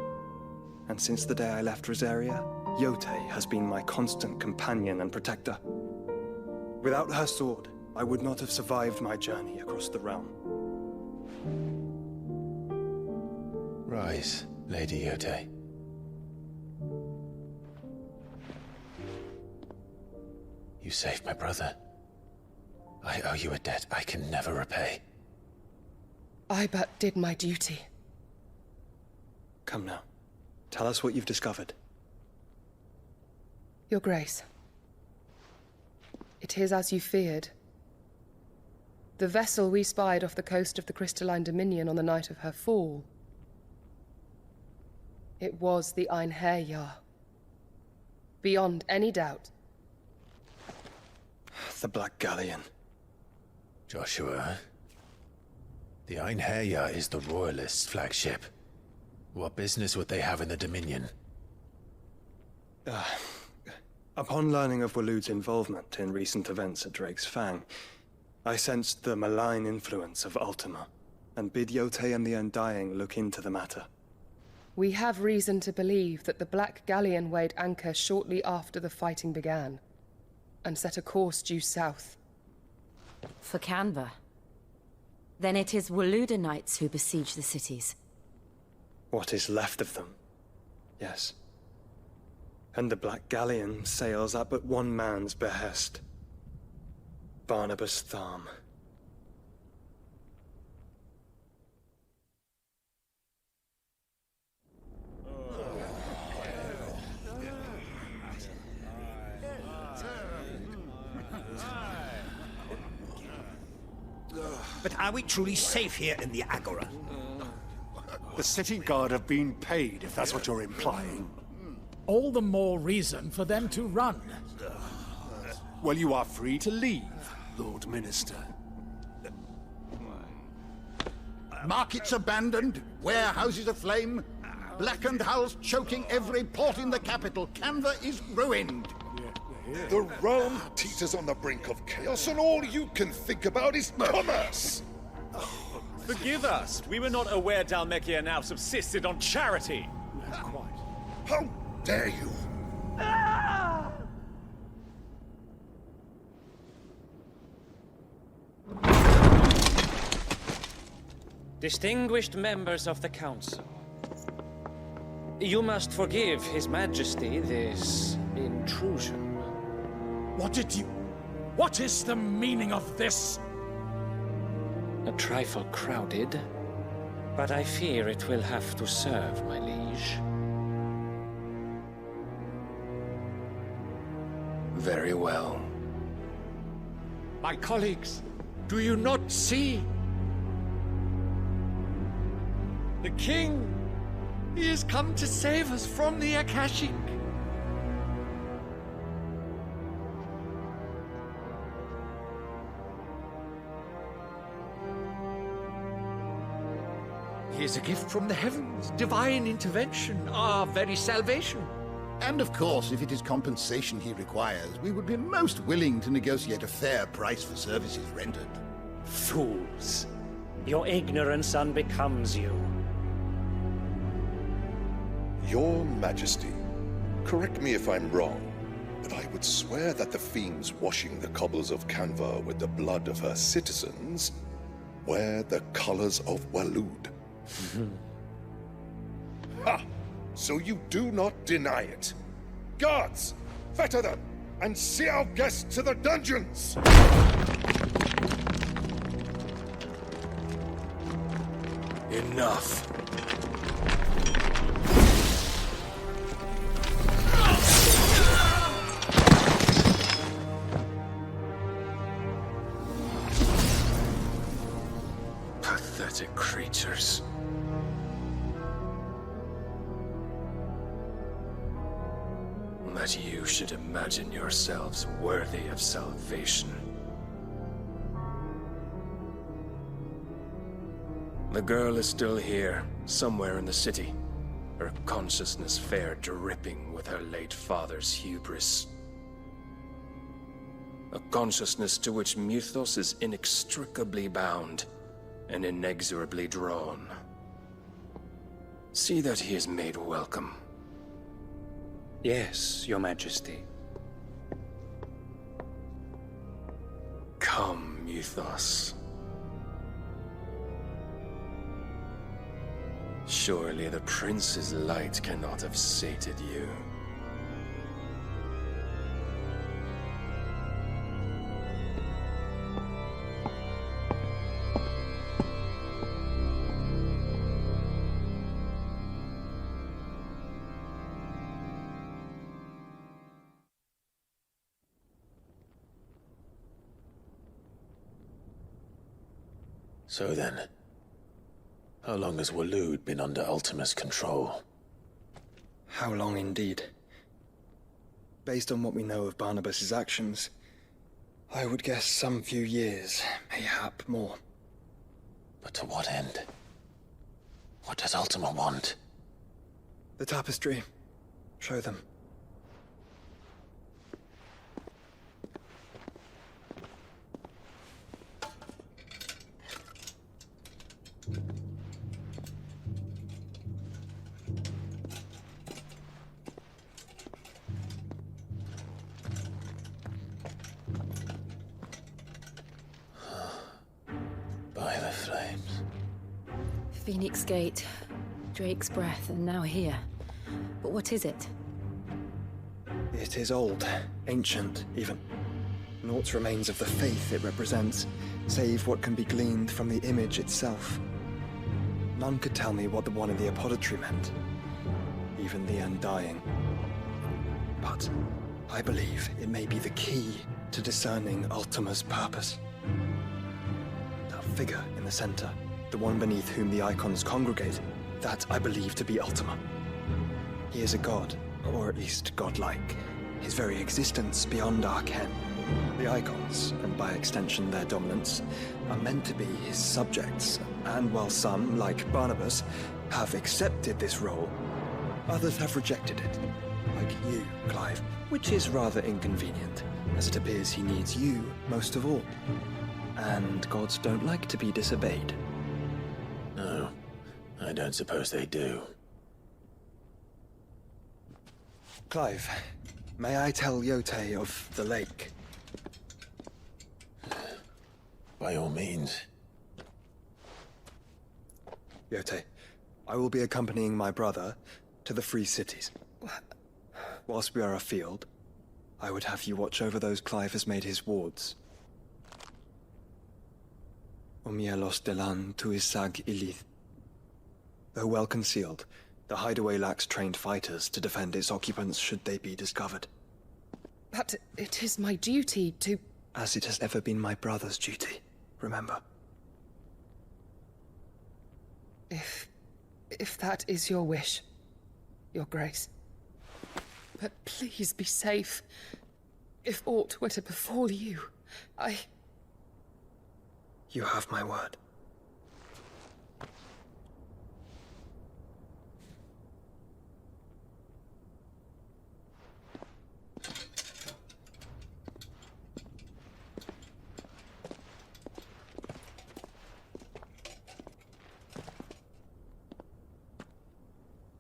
And since the day I left Rosaria, Yote has been my constant companion and protector. Without her sword, I would not have survived my journey across the realm. Rise, Lady Yote. You saved my brother. I owe you a debt I can never repay. I but did my duty. Come now. Tell us what you've discovered. Your Grace. It is as you feared. The vessel we spied off the coast of the Crystalline Dominion on the night of her fall. It was the Einherjar. Beyond any doubt. The Black Galleon. Joshua, the Einherjar is the Royalists' flagship. What business would they have in the Dominion? Upon learning of Waloed's involvement in recent events at Drake's Fang, I sensed the malign influence of Ultima, and bid Yote and the Undying look into the matter. We have reason to believe that the Black Galleon weighed anchor shortly after the fighting began, and set a course due south. For Canva. Then it is Waloed knights who besiege the cities. What is left of them, yes. And the Black Galleon sails at but one man's behest. Barnabas Tharm. But are we truly safe here in the Agora? The city guard have been paid, if that's what you're implying. All the more reason for them to run. Well, you are free to leave, Lord Minister. Markets abandoned, warehouses aflame, blackened hulls choking every port in the capital. Canva is ruined. The realm teeters on the brink of chaos, and all you can think about is commerce! Forgive us. We were not aware Dhalmekia now subsisted on charity. How dare you! Distinguished members of the Council, you must forgive His Majesty this intrusion. What is the meaning of this? A trifle crowded, but I fear it will have to serve, my liege. Very well. My colleagues, do you not see? The King! He has come to save us from the Akashic! He is a gift from the heavens, divine intervention, our very salvation. And of course, if it is compensation he requires, we would be most willing to negotiate a fair price for services rendered. Fools! Your ignorance unbecomes you. Your Majesty, correct me if I'm wrong, but I would swear that the fiends washing the cobbles of Canva with the blood of her citizens wear the colors of Waloed. Ha! So you do not deny it. Guards, fetter them, and see our guests to the dungeons! Enough. Pathetic creatures. That you should imagine yourselves worthy of salvation. The girl is still here, somewhere in the city. Her consciousness fair dripping with her late father's hubris. A consciousness to which Mythos is inextricably bound and inexorably drawn. See that he is made welcome. Yes, Your Majesty. Come, Mythos. Surely the prince's light cannot have sated you. So then, how long has Waloed been under Ultima's control? How long indeed? Based on what we know of Barnabas's actions, I would guess some few years, mayhap more. But to what end? What does Ultima want? The tapestry. Show them. By the flames. Phoenix Gate, Drake's Breath, and now here. But what is it? It is old, ancient, even. Naught remains of the faith it represents, save what can be gleaned from the image itself. None could tell me what the one in the apothecary meant, even the Undying. But I believe it may be the key to discerning Ultima's purpose. That figure in the center, the one beneath whom the icons congregate, that I believe to be Ultima. He is a god, or at least godlike, his very existence beyond our ken. The icons, and by extension their dominants, are meant to be his subjects, and while some, like Barnabas, have accepted this role, others have rejected it, like you, Clive, which is rather inconvenient, as it appears he needs you most of all. And gods don't like to be disobeyed. No, I don't suppose they do. Clive, may I tell Yote of the lake? By all means. Yote, I will be accompanying my brother to the Free Cities. Whilst we are afield, I would have you watch over those Clive has made his wards. Omielos delan tuisag ilith. Though well concealed, the hideaway lacks trained fighters to defend its occupants should they be discovered. But it is my duty to... As it has ever been my brother's duty, remember. If that is your wish, Your Grace. But please be safe. If aught were to befall you, You have my word.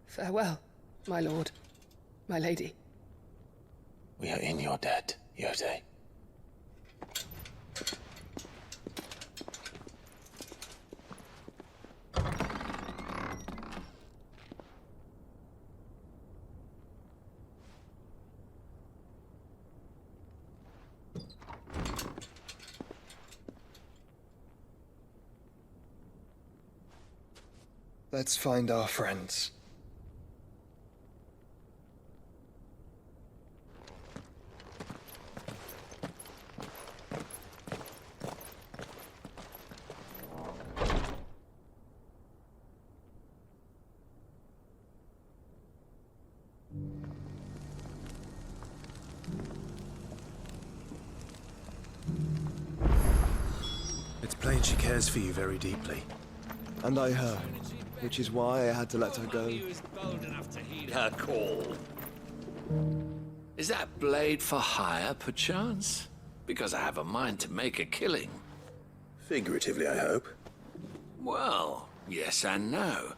Farewell, my lord, my lady. We are in your debt, Yote. Let's find our friends. It's plain she cares for you very deeply. And I her, which is why I had to let her go. Her call. Is that blade for hire, perchance? Because I have a mind to make a killing. Figuratively, I hope. Well, yes and no.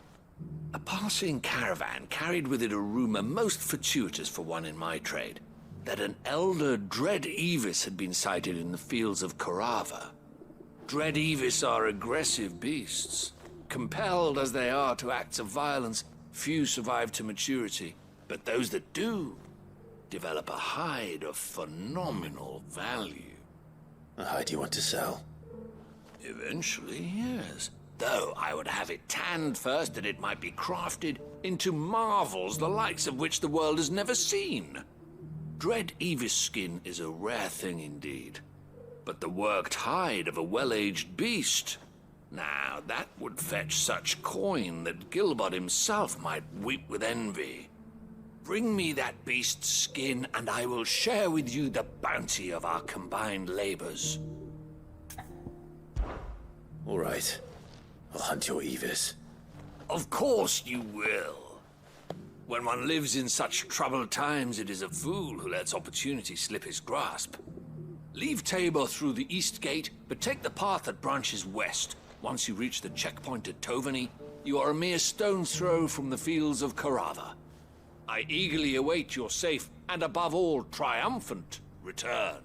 A passing caravan carried with it a rumor most fortuitous for one in my trade, that an elder Dread Evis had been sighted in the fields of Carava. Dread Evis are aggressive beasts. Compelled as they are to acts of violence, few survive to maturity, but those that do develop a hide of phenomenal value. A hide you want to sell? Eventually, yes. Though I would have it tanned first that it might be crafted into marvels the likes of which the world has never seen. Dread Evis skin is a rare thing indeed. But the worked hide of a well-aged beast, now that would fetch such coin that Gilbert himself might weep with envy. Bring me that beast's skin, and I will share with you the bounty of our combined labors. All right. I'll hunt your Evis. Of course you will. When one lives in such troubled times, it is a fool who lets opportunity slip his grasp. Leave Tabor through the east gate, but take the path that branches west. Once you reach the checkpoint at Tovany, you are a mere stone's throw from the fields of Carava. I eagerly await your safe, and above all, triumphant return.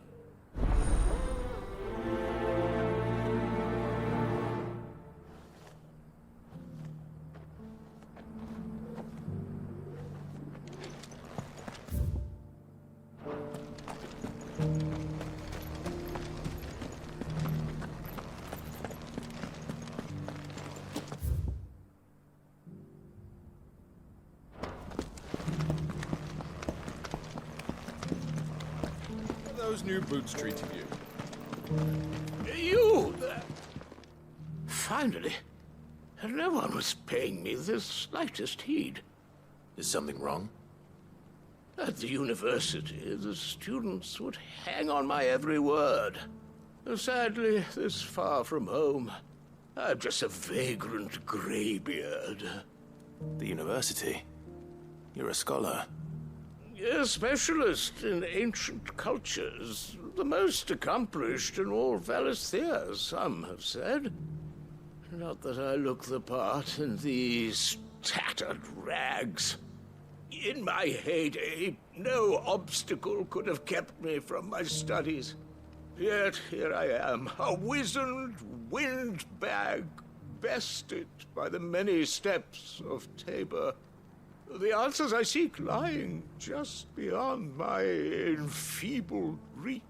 Those new boots treating you? You! Finally. No one was paying me the slightest heed. Is something wrong? At the university, the students would hang on my every word. Sadly, this far from home, I'm just a vagrant graybeard. The university? You're a scholar. A specialist in ancient cultures. The most accomplished in all Valisthea, some have said. Not that I look the part in these tattered rags. In my heyday, no obstacle could have kept me from my studies. Yet here I am, a wizened windbag, bested by the many steps of Tabor. The answers I seek lying just beyond my enfeebled reach.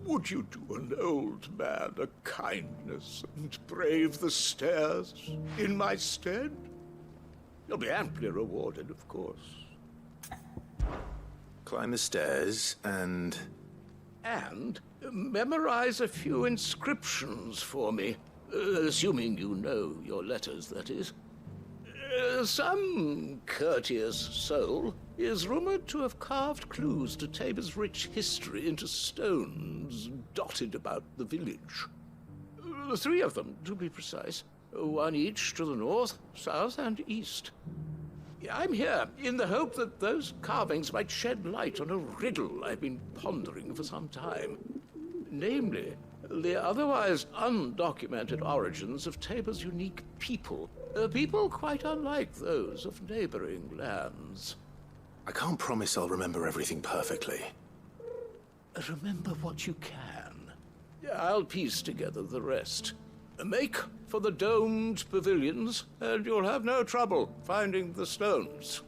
Would you do an old man a kindness and brave the stairs in my stead? You'll be amply rewarded, of course. Climb the stairs and... And memorize a few inscriptions for me, assuming you know your letters, that is. Some courteous soul is rumored to have carved clues to Tabor's rich history into stones dotted about the village. 3 of them, to be precise. 1 each to the north, south, and east. I'm here in the hope that those carvings might shed light on a riddle I've been pondering for some time. Namely, the otherwise undocumented origins of Tabor's unique people. People quite unlike those of neighboring lands. I can't promise I'll remember everything perfectly. Remember what you can. I'll piece together the rest. Make for the domed pavilions, and you'll have no trouble finding the stones.